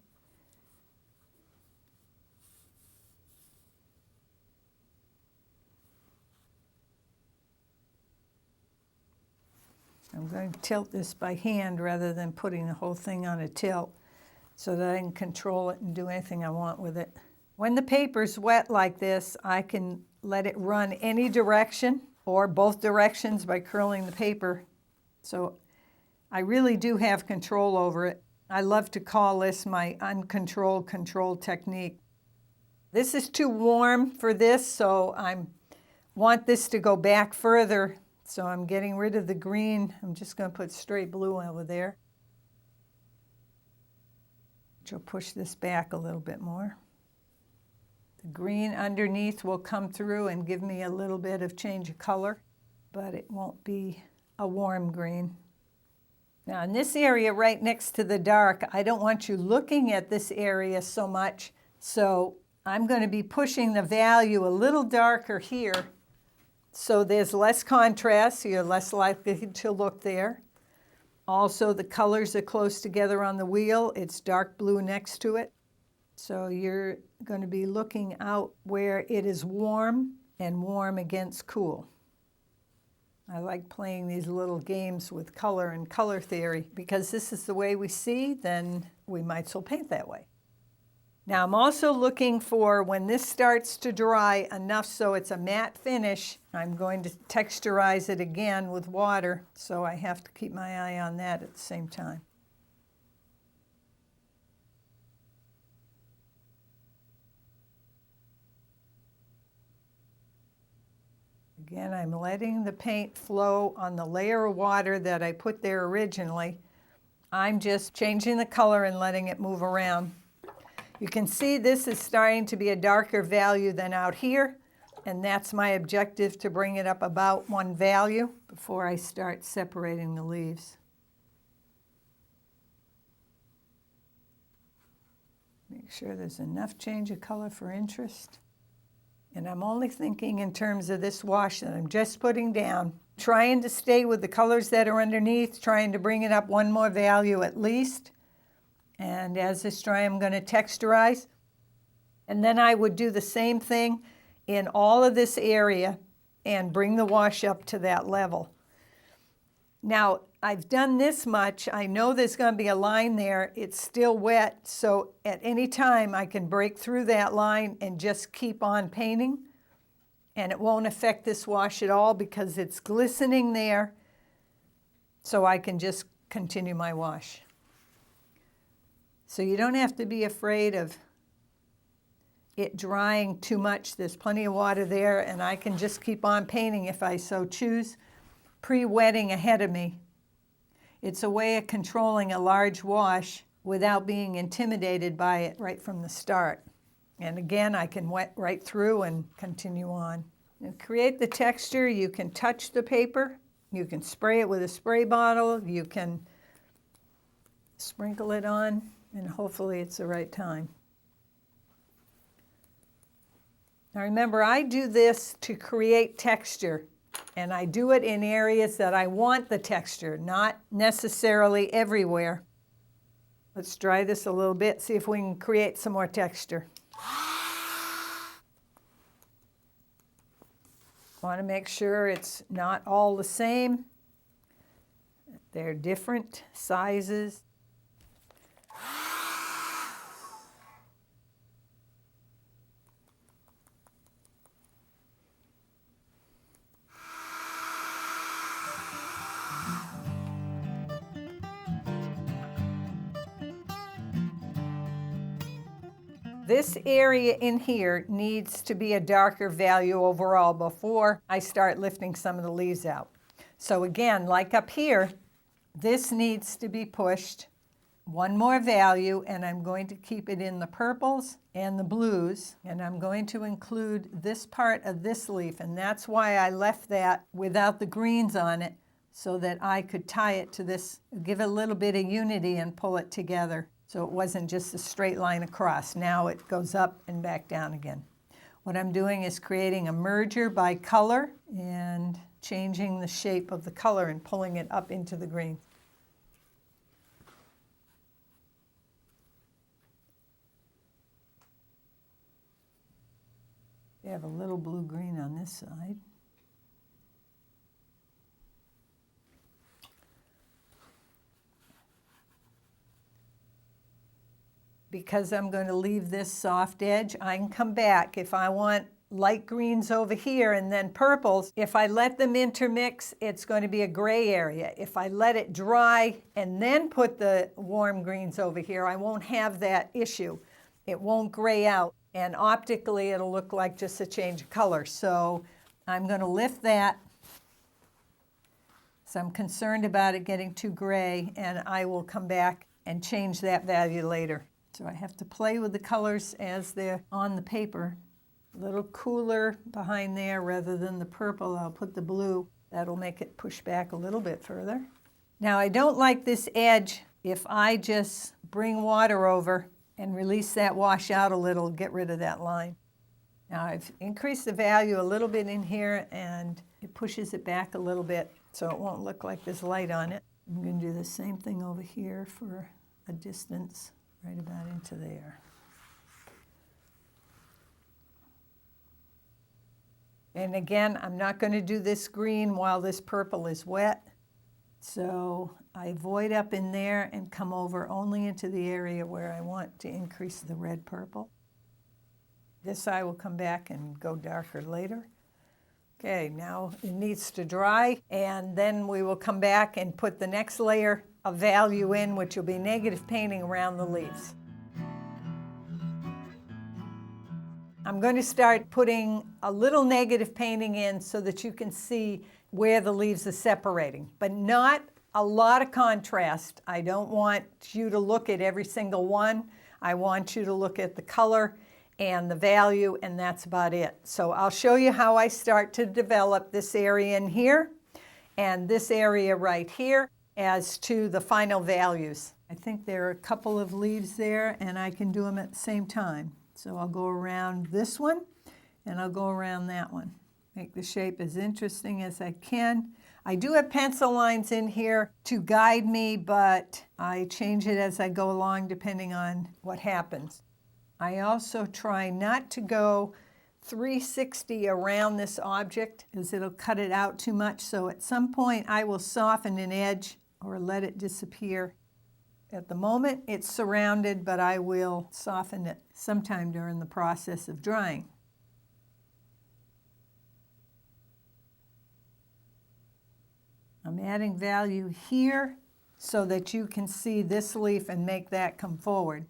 I'm going to tilt this by hand rather than putting the whole thing on a tilt so that I can control it and do anything I want with it. When the paper's wet like this, I can let it run any direction or both directions by curling the paper. So I really do have control over it. I love to call this my uncontrolled control technique. This is too warm for this, so I want this to go back further. So I'm getting rid of the green. I'm just going to put straight blue over there, which will push this back a little bit more. The green underneath will come through and give me a little bit of change of color, but it won't be a warm green. Now in this area right next to the dark, I don't want you looking at this area so much, so I'm going to be pushing the value a little darker here so there's less contrast, so you're less likely to look there. Also, the colors are close together on the wheel. It's dark blue next to it. So you're going to be looking out where it is warm and warm against cool. I like playing these little games with color and color theory because this is the way we see, then we might as well paint that way. Now I'm also looking for, when this starts to dry enough so it's a matte finish, I'm going to texturize it again with water, so I have to keep my eye on that at the same time. Again, I'm letting the paint flow on the layer of water that I put there originally. I'm just changing the color and letting it move around. You can see this is starting to be a darker value than out here, and that's my objective, to bring it up about one value before I start separating the leaves. Make sure there's enough change of color for interest. And I'm only thinking in terms of this wash that I'm just putting down, trying to stay with the colors that are underneath, trying to bring it up one more value at least. And as this dry, I'm going to texturize. And then I would do the same thing in all of this area and bring the wash up to that level. Now, I've done this much. I know there's going to be a line there. It's still wet, so at any time I can break through that line and just keep on painting. And it won't affect this wash at all because it's glistening there, so I can just continue my wash. So you don't have to be afraid of it drying too much. There's plenty of water there, and I can just keep on painting if I so choose, pre-wetting ahead of me. It's a way of controlling a large wash without being intimidated by it right from the start. And again, I can wet right through and continue on. And create the texture, you can touch the paper, you can spray it with a spray bottle, you can sprinkle it on, and hopefully it's the right time. Now remember, I do this to create texture, and I do it in areas that I want the texture, not necessarily everywhere. Let's dry this a little bit, see if we can create some more texture. Want to make sure it's not all the same. They're different sizes. This area in here needs to be a darker value overall before I start lifting some of the leaves out. So again, like up here, this needs to be pushed one more value, and I'm going to keep it in the purples and the blues, and I'm going to include this part of this leaf, and that's why I left that without the greens on it, so that I could tie it to this, give it a little bit of unity and pull it together. So it wasn't just a straight line across. Now it goes up and back down again. What I'm doing is creating a merger by color and changing the shape of the color and pulling it up into the green. We have a little blue-green on this side. Because I'm going to leave this soft edge, I can come back. If I want light greens over here and then purples, if I let them intermix, it's going to be a gray area. If I let it dry and then put the warm greens over here, I won't have that issue. It won't gray out, and optically it'll look like just a change of color. So I'm going to lift that. So I'm concerned about it getting too gray, and I will come back and change that value later. So I have to play with the colors as they're on the paper. A little cooler behind there rather than the purple. I'll put the blue. That'll make it push back a little bit further. Now I don't like this edge if I just bring water over and release that wash out a little, get rid of that line. Now I've increased the value a little bit in here and it pushes it back a little bit so it won't look like there's light on it. I'm going to do the same thing over here for a distance right about into there. And again, I'm not going to do this green while this purple is wet. So I void up in there and come over only into the area where I want to increase the red purple. This I will come back and go darker later. Okay, now it needs to dry, and then we will come back and put the next layer of value in, which will be negative painting around the leaves. I'm going to start putting a little negative painting in so that you can see where the leaves are separating, but not a lot of contrast. I don't want you to look at every single one. I want you to look at the color and the value, and that's about it. So I'll show you how I start to develop this area in here and this area right here as to the final values. I think there are a couple of leaves there and I can do them at the same time. So I'll go around this one and I'll go around that one. Make the shape as interesting as I can. I do have pencil lines in here to guide me, but I change it as I go along depending on what happens. I also try not to go 360 around this object as it'll cut it out too much. So at some point I will soften an edge or let it disappear. At the moment it's surrounded, but I will soften it sometime during the process of drying. I'm adding value here so that you can see this leaf and make that come forward.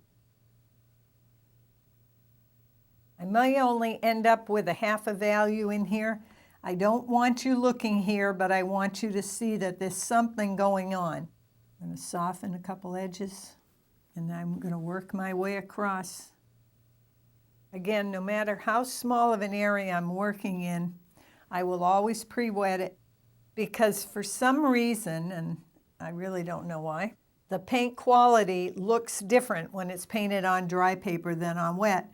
I may only end up with a half a value in here. I don't want you looking here, but I want you to see that there's something going on. I'm going to soften a couple edges, and I'm going to work my way across. Again, no matter how small of an area I'm working in, I will always pre-wet it, because for some reason, and I really don't know why, the paint quality looks different when it's painted on dry paper than on wet.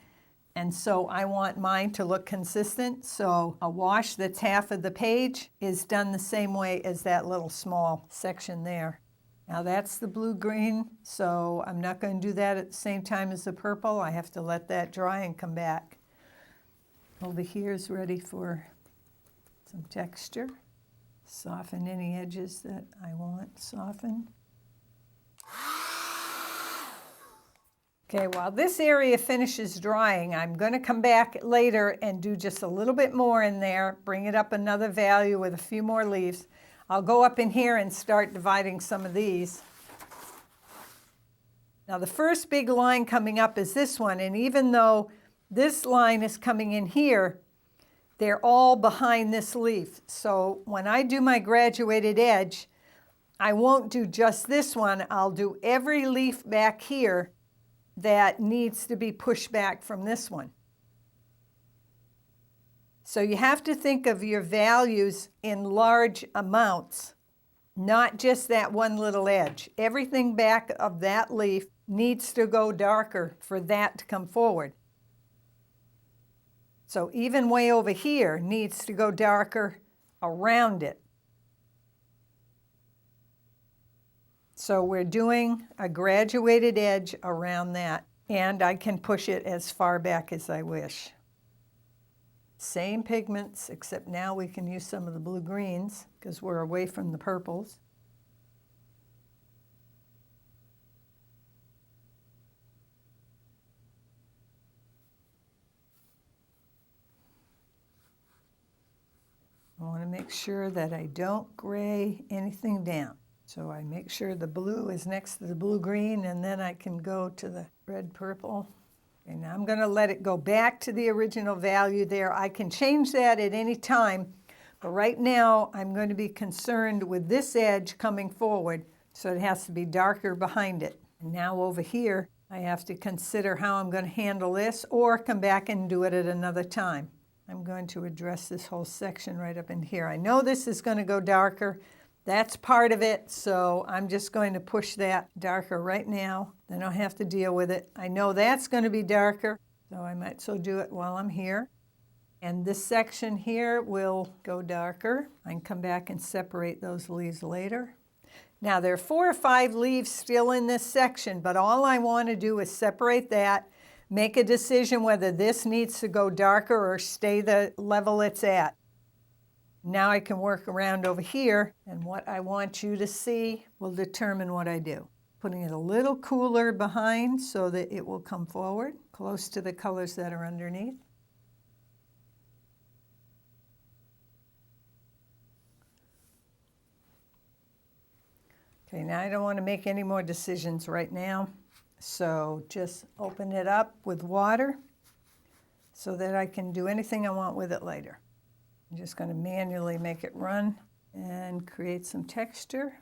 And so I want mine to look consistent, so a wash that's half of the page is done the same way as that little small section there. Now that's the blue-green, so I'm not going to do that at the same time as the purple. I have to let that dry and come back. Over here is ready for some texture. Soften any edges that I want softened. Okay, while this area finishes drying, I'm going to come back later and do just a little bit more in there, bring it up another value with a few more leaves. I'll go up in here and start dividing some of these. Now the first big line coming up is this one, and even though this line is coming in here, they're all behind this leaf. So when I do my graduated edge, I won't do just this one. I'll do every leaf back here that needs to be pushed back from this one. So you have to think of your values in large amounts, not just that one little edge. Everything back of that leaf needs to go darker for that to come forward. So even way over here needs to go darker around it. So we're doing a graduated edge around that, and I can push it as far back as I wish. Same pigments, except now we can use some of the blue-greens because we're away from the purples. I want to make sure that I don't gray anything down. So I make sure the blue is next to the blue-green, and then I can go to the red-purple. And now I'm going to let it go back to the original value there. I can change that at any time, but right now I'm going to be concerned with this edge coming forward, so it has to be darker behind it. And now over here, I have to consider how I'm going to handle this or come back and do it at another time. I'm going to address this whole section right up in here. I know this is going to go darker, That's part of it, so I'm just going to push that darker right now. Then I'll have to deal with it. I know that's going to be darker, so I might so do it while I'm here. And this section here will go darker. I can come back and separate those leaves later. Now there are 4 or 5 leaves still in this section, but all I want to do is separate that, make a decision whether this needs to go darker or stay the level it's at. Now I can work around over here, and what I want you to see will determine what I do. Putting it a little cooler behind so that it will come forward, close to the colors that are underneath. Okay, now I don't want to make any more decisions right now, so just open it up with water so that I can do anything I want with it later. I'm just going to manually make it run and create some texture.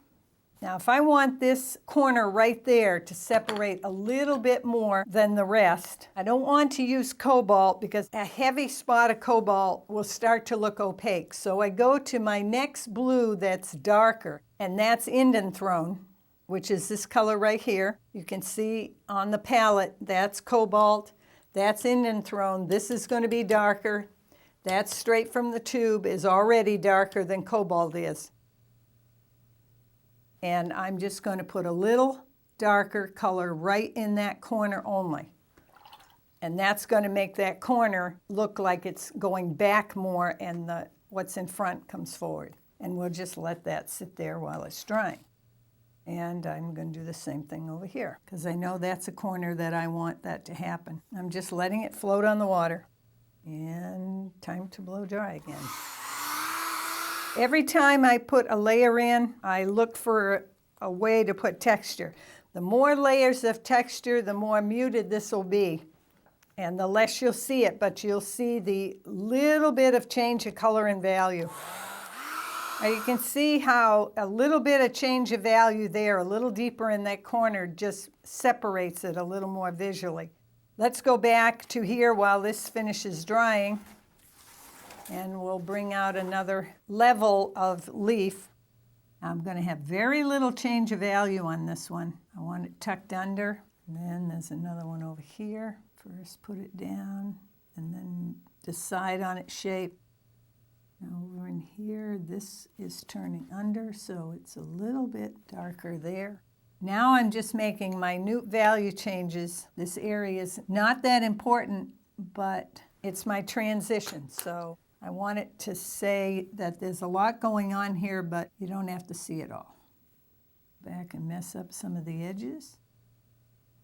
Now if I want this corner right there to separate a little bit more than the rest, I don't want to use cobalt because a heavy spot of cobalt will start to look opaque. So I go to my next blue that's darker, and that's indanthrone, which is this color right here. You can see on the palette that's cobalt, that's indanthrone. This is going to be darker. That's straight from the tube, is already darker than cobalt is. And I'm just going to put a little darker color right in that corner only. And that's going to make that corner look like it's going back more and what's in front comes forward. And we'll just let that sit there while it's drying. And I'm going to do the same thing over here because I know that's a corner that I want that to happen. I'm just letting it float on the water. And time to blow dry again. Every time I put a layer in, I look for a way to put texture. The more layers of texture, the more muted this will be. And the less you'll see it, but you'll see the little bit of change of color and value. Now you can see how a little bit of change of value there, a little deeper in that corner, just separates it a little more visually. Let's go back to here while this finishes drying, and we'll bring out another level of leaf. I'm going to have very little change of value on this one. I want it tucked under, and then there's another one over here. First put it down, and then decide on its shape. Now over in here, this is turning under, so it's a little bit darker there. Now I'm just making minute value changes. This area is not that important, but it's my transition. So I want it to say that there's a lot going on here, but you don't have to see it all. Back and mess up some of the edges.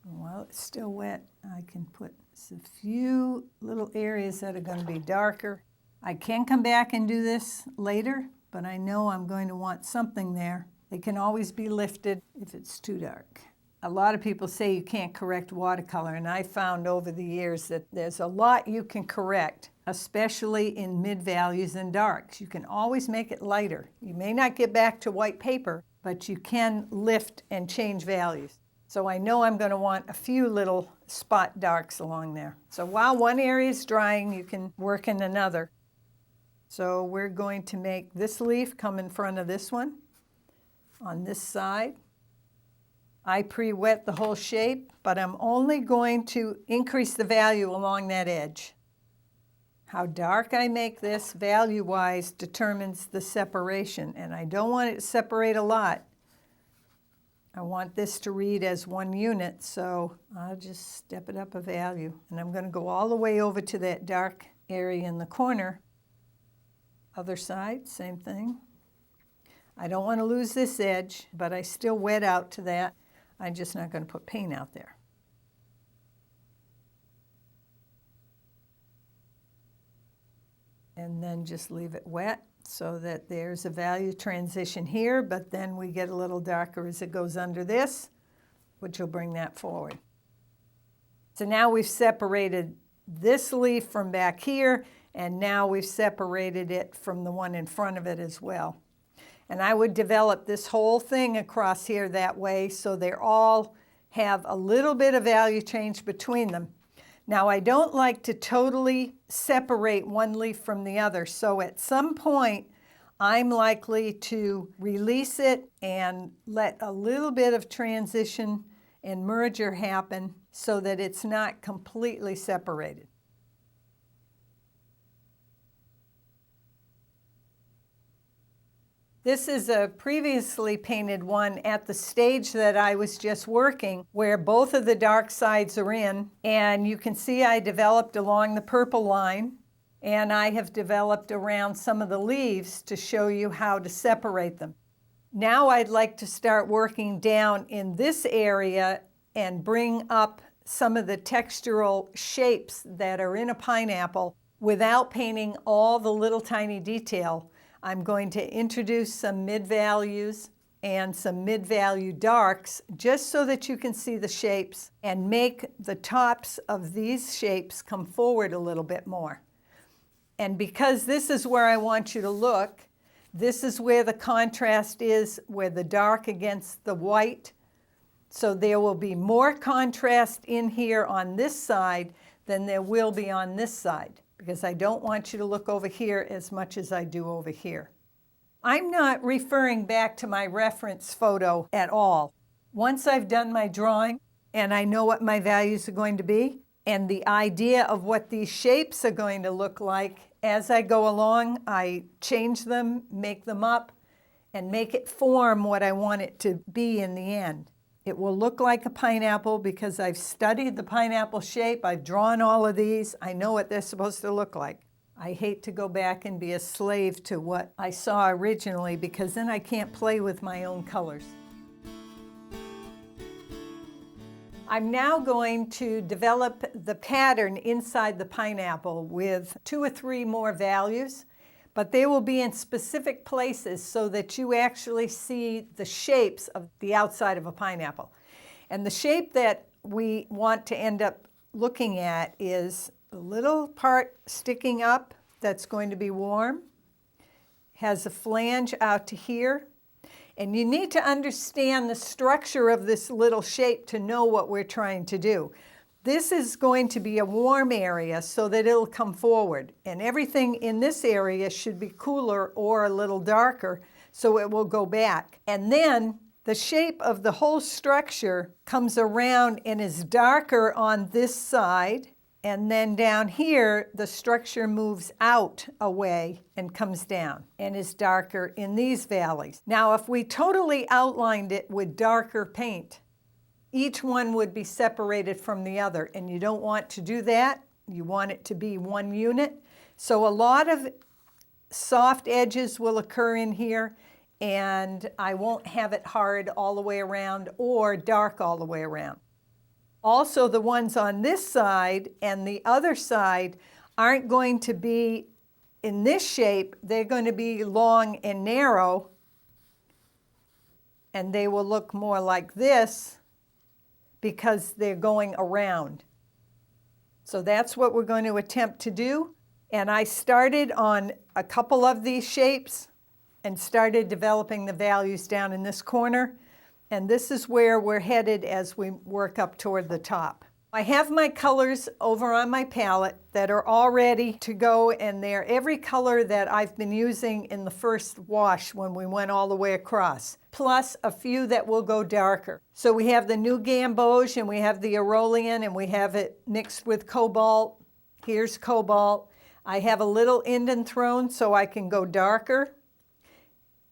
While it's still wet, I can put a few little areas that are going to be darker. I can come back and do this later, but I know I'm going to want something there. They can always be lifted if it's too dark. A lot of people say you can't correct watercolor, and I found over the years that there's a lot you can correct, especially in mid-values and darks. You can always make it lighter. You may not get back to white paper, but you can lift and change values. So I know I'm going to want a few little spot darks along there. So while one area is drying, you can work in another. So we're going to make this leaf come in front of this one on this side. I pre-wet the whole shape, but I'm only going to increase the value along that edge. How dark I make this value-wise determines the separation, and I don't want it to separate a lot. I want this to read as one unit, so I'll just step it up a value. And I'm going to go all the way over to that dark area in the corner. Other side, same thing. I don't want to lose this edge, but I still wet out to that. I'm just not going to put paint out there. And then just leave it wet so that there's a value transition here, but then we get a little darker as it goes under this, which will bring that forward. So now we've separated this leaf from back here, and now we've separated it from the one in front of it as well. And I would develop this whole thing across here that way so they all have a little bit of value change between them. Now I don't like to totally separate one leaf from the other, so at some point I'm likely to release it and let a little bit of transition and merger happen so that it's not completely separated. This is a previously painted one at the stage that I was just working, where both of the dark sides are in, and you can see I developed along the purple line, and I have developed around some of the leaves to show you how to separate them. Now I'd like to start working down in this area and bring up some of the textural shapes that are in a pineapple without painting all the little tiny detail. I'm going to introduce some mid-values and some mid-value darks just so that you can see the shapes and make the tops of these shapes come forward a little bit more. And because this is where I want you to look, this is where the contrast is, where the dark against the white. So there will be more contrast in here on this side than there will be on this side, because I don't want you to look over here as much as I do over here. I'm not referring back to my reference photo at all. Once I've done my drawing and I know what my values are going to be and the idea of what these shapes are going to look like, as I go along, I change them, make them up, and make it form what I want it to be in the end. It will look like a pineapple because I've studied the pineapple shape. I've drawn all of these. I know what they're supposed to look like. I hate to go back and be a slave to what I saw originally, because then I can't play with my own colors. I'm now going to develop the pattern inside the pineapple with 2 or 3 more values, but they will be in specific places so that you actually see the shapes of the outside of a pineapple. And the shape that we want to end up looking at is a little part sticking up that's going to be warm, has a flange out to here, and you need to understand the structure of this little shape to know what we're trying to do. This is going to be a warm area so that it'll come forward, and everything in this area should be cooler or a little darker so it will go back. And then the shape of the whole structure comes around and is darker on this side, and then down here the structure moves out away and comes down and is darker in these valleys. Now if we totally outlined it with darker paint, each one would be separated from the other, and you don't want to do that. You want it to be one unit. So a lot of soft edges will occur in here, and I won't have it hard all the way around or dark all the way around. Also, the ones on this side and the other side aren't going to be in this shape. They're going to be long and narrow, and they will look more like this because they're going around. So that's what we're going to attempt to do. And I started on a couple of these shapes and started developing the values down in this corner. And this is where we're headed as we work up toward the top. I have my colors over on my palette that are all ready to go, and they're every color that I've been using in the first wash when we went all the way across, plus a few that will go darker. So we have the new gamboge, and we have the Aeolian, and we have it mixed with cobalt. Here's cobalt. I have a little Indian throne so I can go darker.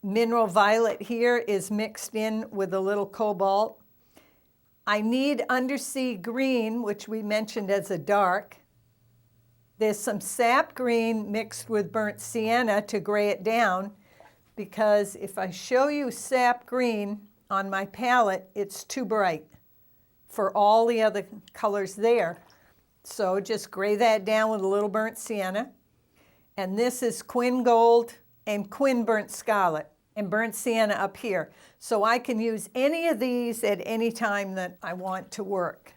Mineral violet here is mixed in with a little cobalt. I need undersea green, which we mentioned as a dark. There's some sap green mixed with burnt sienna to gray it down, because if I show you sap green on my palette, it's too bright for all the other colors there. So just gray that down with a little burnt sienna. And this is Quin Gold and Quin Burnt Scarlet and burnt sienna up here. So I can use any of these at any time that I want to work.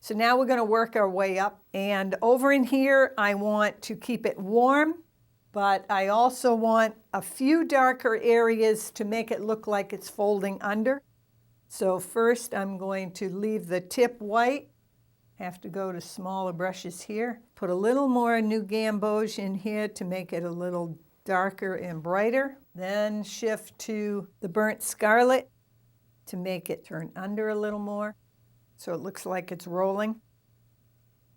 So now we're going to work our way up. And over in here, I want to keep it warm, but I also want a few darker areas to make it look like it's folding under. So first I'm going to leave the tip white. Have to go to smaller brushes here. Put a little more new gamboge in here to make it a little darker and brighter. Then shift to the burnt scarlet to make it turn under a little more so it looks like it's rolling.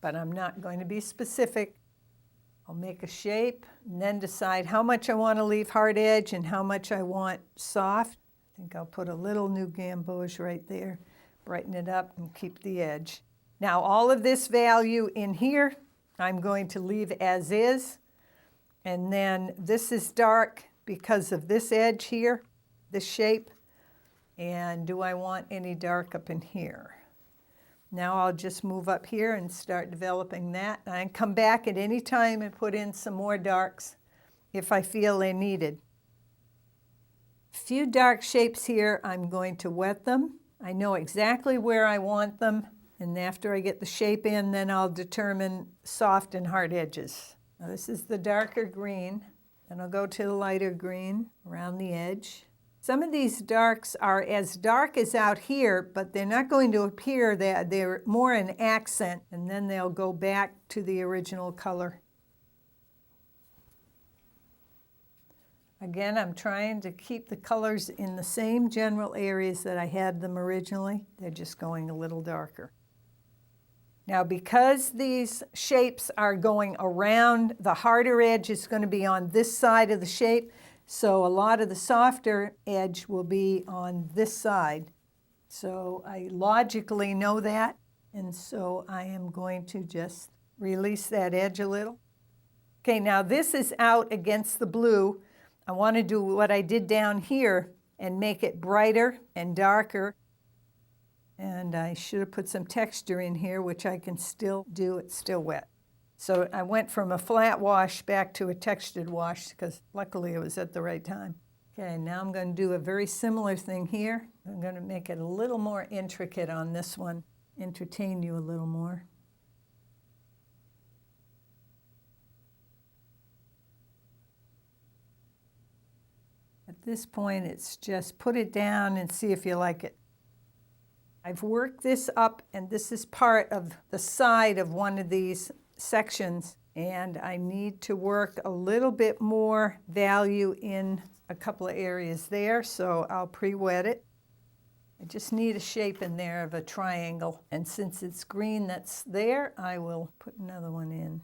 But I'm not going to be specific. I'll make a shape and then decide how much I want to leave hard edge and how much I want soft. I think I'll put a little new gamboge right there, brighten it up and keep the edge. Now all of this value in here, I'm going to leave as is. And then this is dark because of this edge here, this shape. And do I want any dark up in here? Now I'll just move up here and start developing that. I can come back at any time and put in some more darks if I feel they're needed. A few dark shapes here, I'm going to wet them. I know exactly where I want them, and after I get the shape in, then I'll determine soft and hard edges. Now this is the darker green, then I'll go to the lighter green around the edge. Some of these darks are as dark as out here, but they're not going to appear that they're more an accent, and then they'll go back to the original color. Again, I'm trying to keep the colors in the same general areas that I had them originally. They're just going a little darker. Now, because these shapes are going around, the harder edge is going to be on this side of the shape. So a lot of the softer edge will be on this side. So I logically know that, and so I am going to just release that edge a little. Okay, now this is out against the blue. I want to do what I did down here and make it brighter and darker. And I should have put some texture in here, which I can still do. It's still wet. So I went from a flat wash back to a textured wash because luckily it was at the right time. Okay, now I'm going to do a very similar thing here. I'm going to make it a little more intricate on this one, entertain you a little more. At this point, it's just put it down and see if you like it. I've worked this up, and this is part of the side of one of these sections, and I need to work a little bit more value in a couple of areas there, so I'll pre-wet it. I just need a shape in there of a triangle, and since it's green that's there, I will put another one in.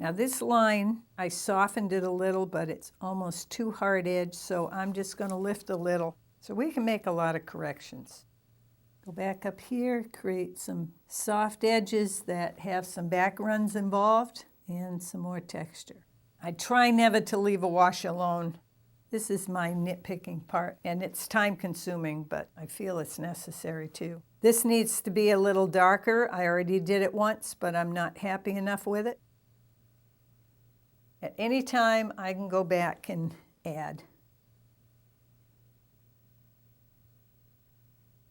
Now this line, I softened it a little, but it's almost too hard edged, so I'm just going to lift a little. So we can make a lot of corrections. Go back up here, create some soft edges that have some back runs involved and some more texture. I try never to leave a wash alone. This is my nitpicking part, and it's time consuming, but I feel it's necessary too. This needs to be a little darker. I already did it once, but I'm not happy enough with it. At any time, I can go back and add.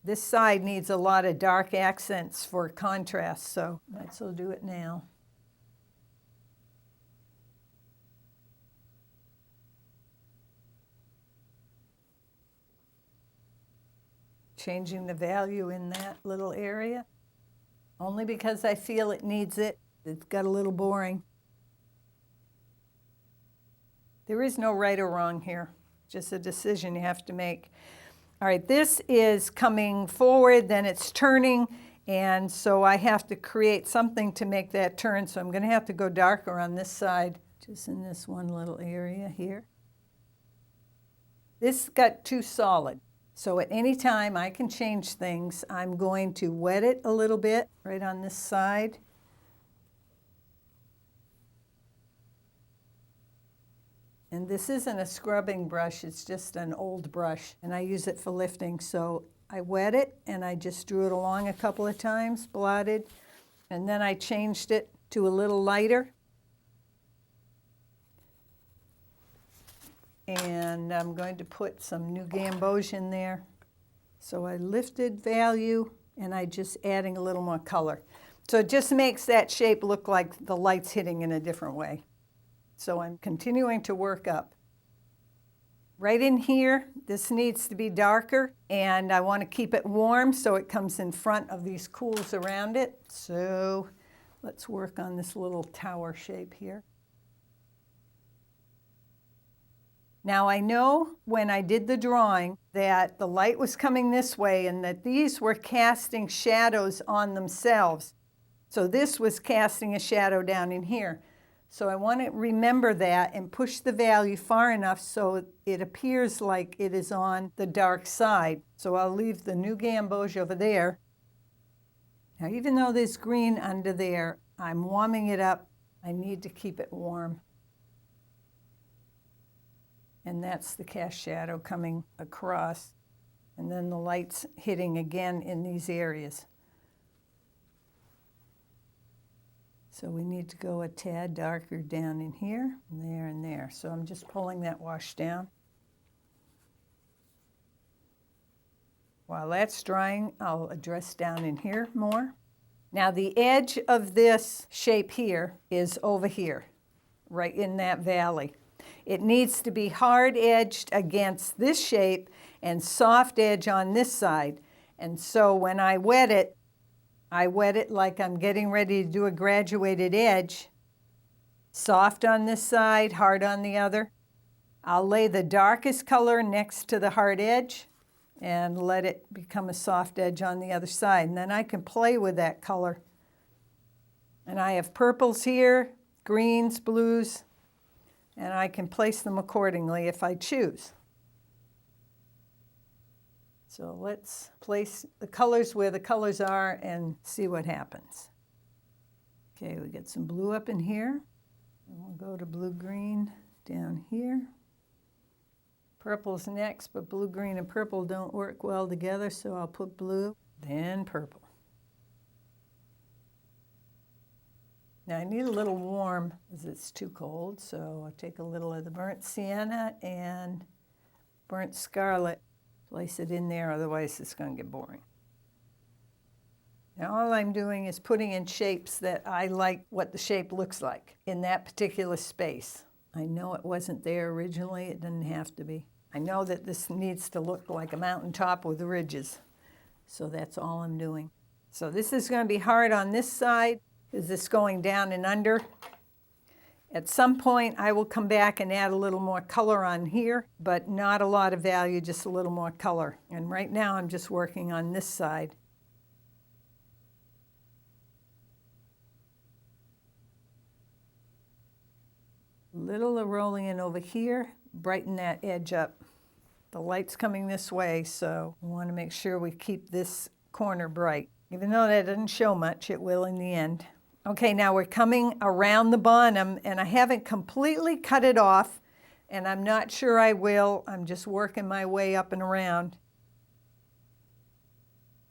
This side needs a lot of dark accents for contrast, so might as well do it now. Changing the value in that little area, only because I feel it needs it. It's got a little boring. There is no right or wrong here, just a decision you have to make. All right, this is coming forward, then it's turning, and so I have to create something to make that turn, so I'm going to have to go darker on this side, just in this one little area here. This got too solid, so at any time I can change things. I'm going to wet it a little bit right on this side. And this isn't a scrubbing brush, it's just an old brush, and I use it for lifting. So I wet it, and I just drew it along a couple of times, blotted, and then I changed it to a little lighter. And I'm going to put some new gamboge in there. So I lifted value, and I just adding a little more color. So it just makes that shape look like the light's hitting in a different way. So I'm continuing to work up. Right in here, this needs to be darker, and I want to keep it warm so it comes in front of these cools around it. So let's work on this little tower shape here. Now I know when I did the drawing that the light was coming this way and that these were casting shadows on themselves. So this was casting a shadow down in here. So I want to remember that and push the value far enough so it appears like it is on the dark side. So I'll leave the new gamboge over there. Now even though there's green under there, I'm warming it up. I need to keep it warm. And that's the cast shadow coming across. And then the light's hitting again in these areas. So we need to go a tad darker down in here, and there. So I'm just pulling that wash down. While that's drying, I'll address down in here more. Now the edge of this shape here is over here, right in that valley. It needs to be hard edged against this shape and soft edge on this side. And so when I wet it like I'm getting ready to do a graduated edge. Soft on this side, hard on the other. I'll lay the darkest color next to the hard edge and let it become a soft edge on the other side. And then I can play with that color. And I have purples here, greens, blues, and I can place them accordingly if I choose. So let's place the colors where the colors are and see what happens. Okay, we get some blue up in here. And we'll go to blue-green down here. Purple's next, but blue, green, and purple don't work well together, so I'll put blue, then purple. Now I need a little warm because it's too cold, so I'll take a little of the burnt sienna and burnt scarlet. Place it in there, otherwise it's going to get boring. Now all I'm doing is putting in shapes that I like what the shape looks like in that particular space. I know it wasn't there originally, it didn't have to be. I know that this needs to look like a mountaintop with ridges, so that's all I'm doing. So this is going to be hard on this side because it's going down and under. At some point, I will come back and add a little more color on here, but not a lot of value, just a little more color. And right now, I'm just working on this side. Little of rolling in over here, brighten that edge up. The light's coming this way, so we want to make sure we keep this corner bright. Even though that doesn't show much, it will in the end. Okay, now we're coming around the bottom, and I haven't completely cut it off, and I'm not sure I will. I'm just working my way up and around.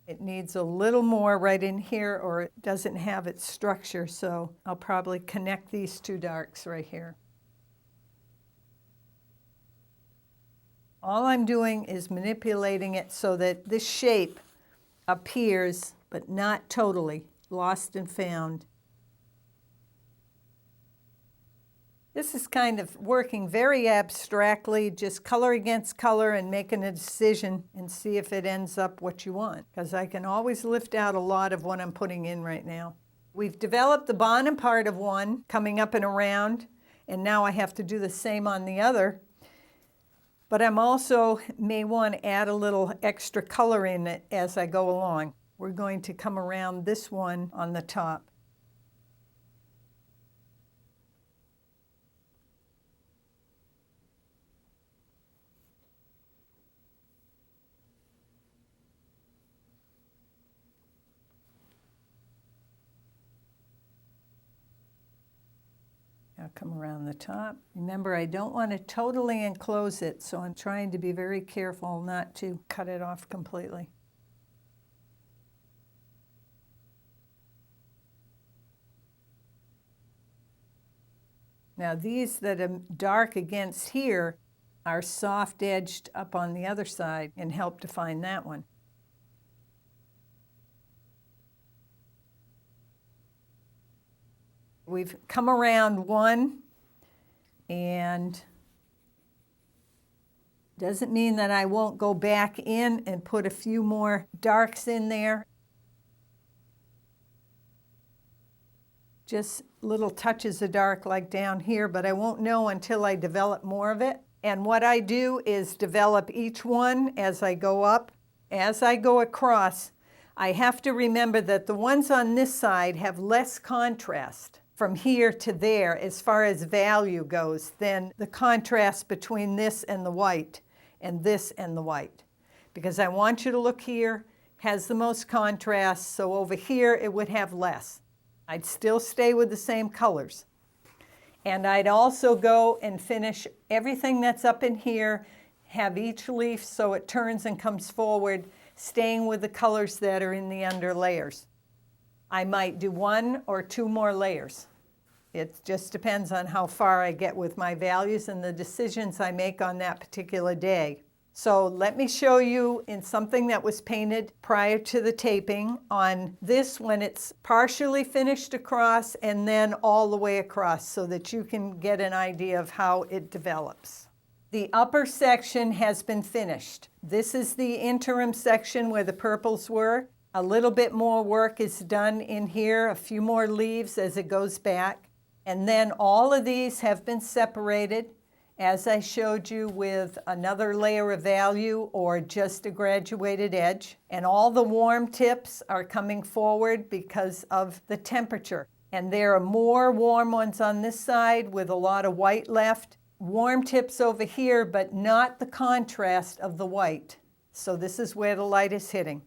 It needs a little more right in here, or it doesn't have its structure, so I'll probably connect these two darks right here. All I'm doing is manipulating it so that this shape appears, but not totally, lost and found. This is kind of working very abstractly, just color against color and making a decision and see if it ends up what you want, because I can always lift out a lot of what I'm putting in right now. We've developed the bottom part of one coming up and around, and now I have to do the same on the other. But I'm also may want to add a little extra color in it as I go along. We're going to come around this one on the top. Now come around the top. Remember, I don't want to totally enclose it, so I'm trying to be very careful not to cut it off completely. Now these that are dark against here are soft edged up on the other side and help define that one. We've come around one, and Doesn't mean that I won't go back in and put a few more darks in there. Just little touches of dark like down here, but I won't know until I develop more of it. And what I do is develop each one as I go up. As I go across, I have to remember that the ones on this side have less contrast from here to there as far as value goes than the contrast between this and the white and this and the white. Because I want you to look here, has the most contrast, so over here it would have less. I'd still stay with the same colors. And I'd also go and finish everything that's up in here, have each leaf so it turns and comes forward, staying with the colors that are in the under layers. I might do 1 or 2 more layers. It just depends on how far I get with my values and the decisions I make on that particular day. So let me show you in something that was painted prior to the taping on this when it's partially finished across and then all the way across so that you can get an idea of how it develops. The upper section has been finished. This is the interim section where the purples were. A little bit more work is done in here, a few more leaves as it goes back. And then all of these have been separated, as I showed you, with another layer of value or just a graduated edge. And all the warm tips are coming forward because of the temperature. And there are more warm ones on this side with a lot of white left. Warm tips over here, but not the contrast of the white. So this is where the light is hitting.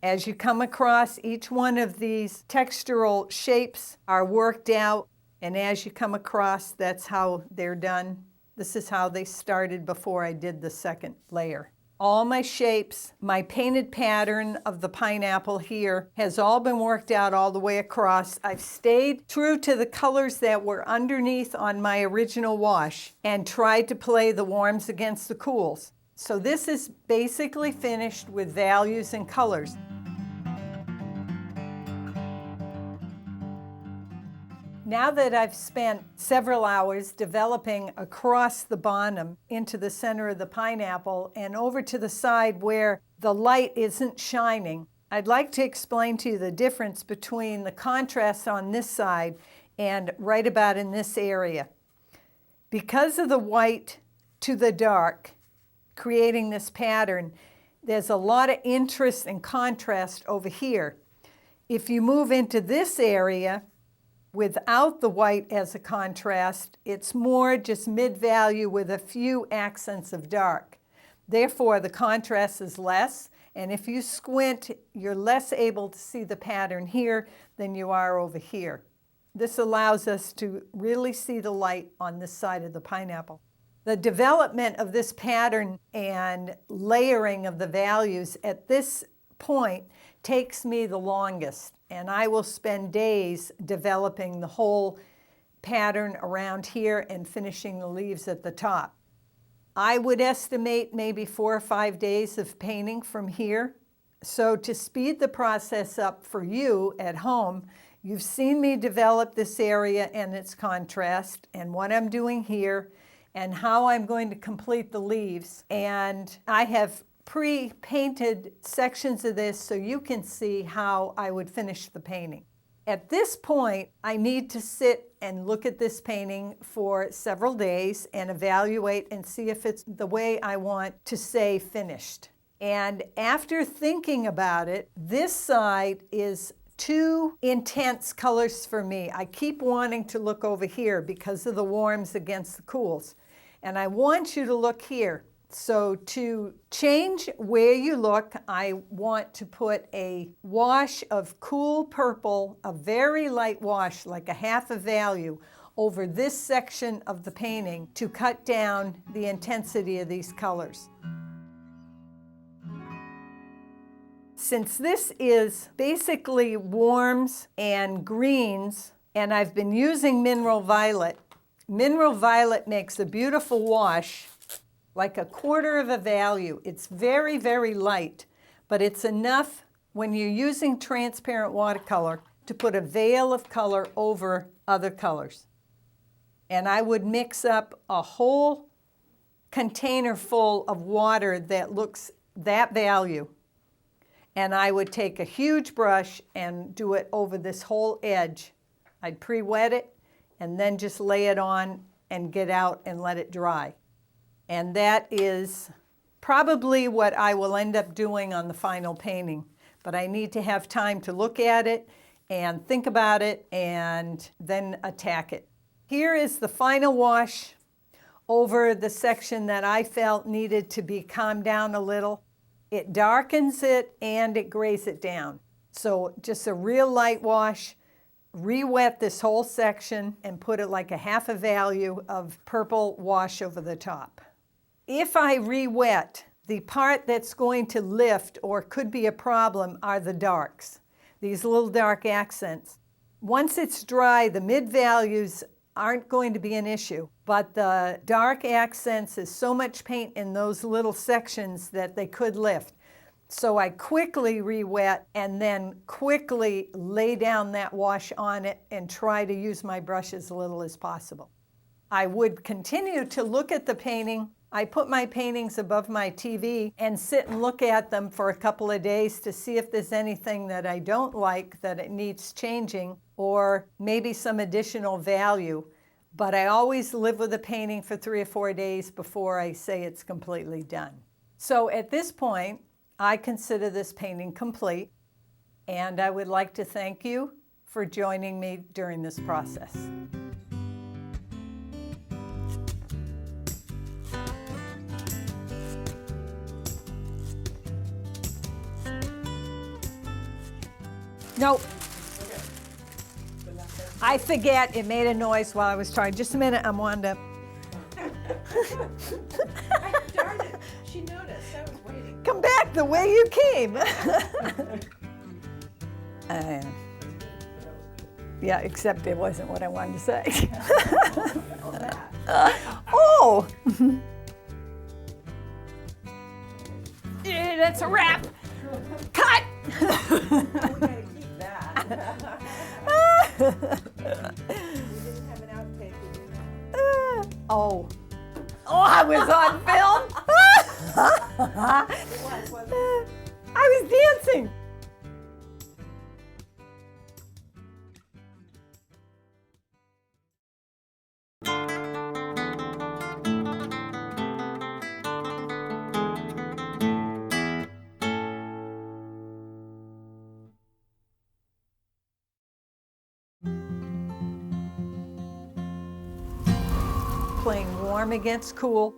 As you come across, each one of these textural shapes are worked out. And as you come across, that's how they're done. This is how they started before I did the second layer. All my shapes, my painted pattern of the pineapple here has all been worked out all the way across. I've stayed true to the colors that were underneath on my original wash and tried to play the warms against the cools. So this is basically finished with values and colors. Now that I've spent several hours developing across the bottom into the center of the pineapple and over to the side where the light isn't shining, I'd like to explain to you the difference between the contrast on this side and right about in this area. Because of the white to the dark, creating this pattern, there's a lot of interest and contrast over here. If you move into this area, without the white as a contrast, it's more just mid-value with a few accents of dark. Therefore, the contrast is less, and if you squint, you're less able to see the pattern here than you are over here. This allows us to really see the light on this side of the pineapple. The development of this pattern and layering of the values at this point takes me the longest, and I will spend days developing the whole pattern around here and finishing the leaves at the top. I would estimate maybe 4 or 5 days of painting from here. So to speed the process up for you at home, you've seen me develop this area and its contrast and what I'm doing here and how I'm going to complete the leaves. And I have pre-painted sections of this so you can see how I would finish the painting. At this point, I need to sit and look at this painting for several days and evaluate and see if it's the way I want to say finished. And after thinking about it, this side is too intense colors for me. I keep wanting to look over here because of the warms against the cools. And I want you to look here. So to change where you look, I want to put a wash of cool purple, a very light wash, like a half a value, over this section of the painting to cut down the intensity of these colors. Since this is basically warms and greens, and I've been using mineral violet makes a beautiful wash, like a quarter of a value. It's very, very light, but it's enough when you're using transparent watercolor to put a veil of color over other colors. And I would mix up a whole container full of water that looks that value. And I would take a huge brush and do it over this whole edge. I'd pre-wet it and then just lay it on and get out and let it dry. And that is probably what I will end up doing on the final painting. But I need to have time to look at it and think about it and then attack it. Here is the final wash over the section that I felt needed to be calmed down a little. It darkens it and it grays it down. So just a real light wash, re-wet this whole section and put it like a half a value of purple wash over the top. If I re-wet, the part that's going to lift or could be a problem are the darks, these little dark accents. Once it's dry, the mid-values aren't going to be an issue, but the dark accents is so much paint in those little sections that they could lift. So I quickly re-wet and then quickly lay down that wash on it and try to use my brush as little as possible. I would continue to look at the painting. I put my paintings above my TV and sit and look at them for a couple of days to see if there's anything that I don't like, that it needs changing, or maybe some additional value. But I always live with a painting for 3 or 4 days before I say it's completely done. So at this point, I consider this painting complete, and I would like to thank you for joining me during this process. Nope. I forget, it made a noise while I was trying. Just a minute, I'm wound up. Darn it, she noticed, I was waiting. Come back the way you came. Yeah, except it wasn't what I wanted to say. Oh! Yeah, that's a wrap. Cut! We're gonna keep that. We didn't have an outtake, did we? Oh. Oh, I was on film? It was, wasn't it? I was dancing. Playing warm against cool.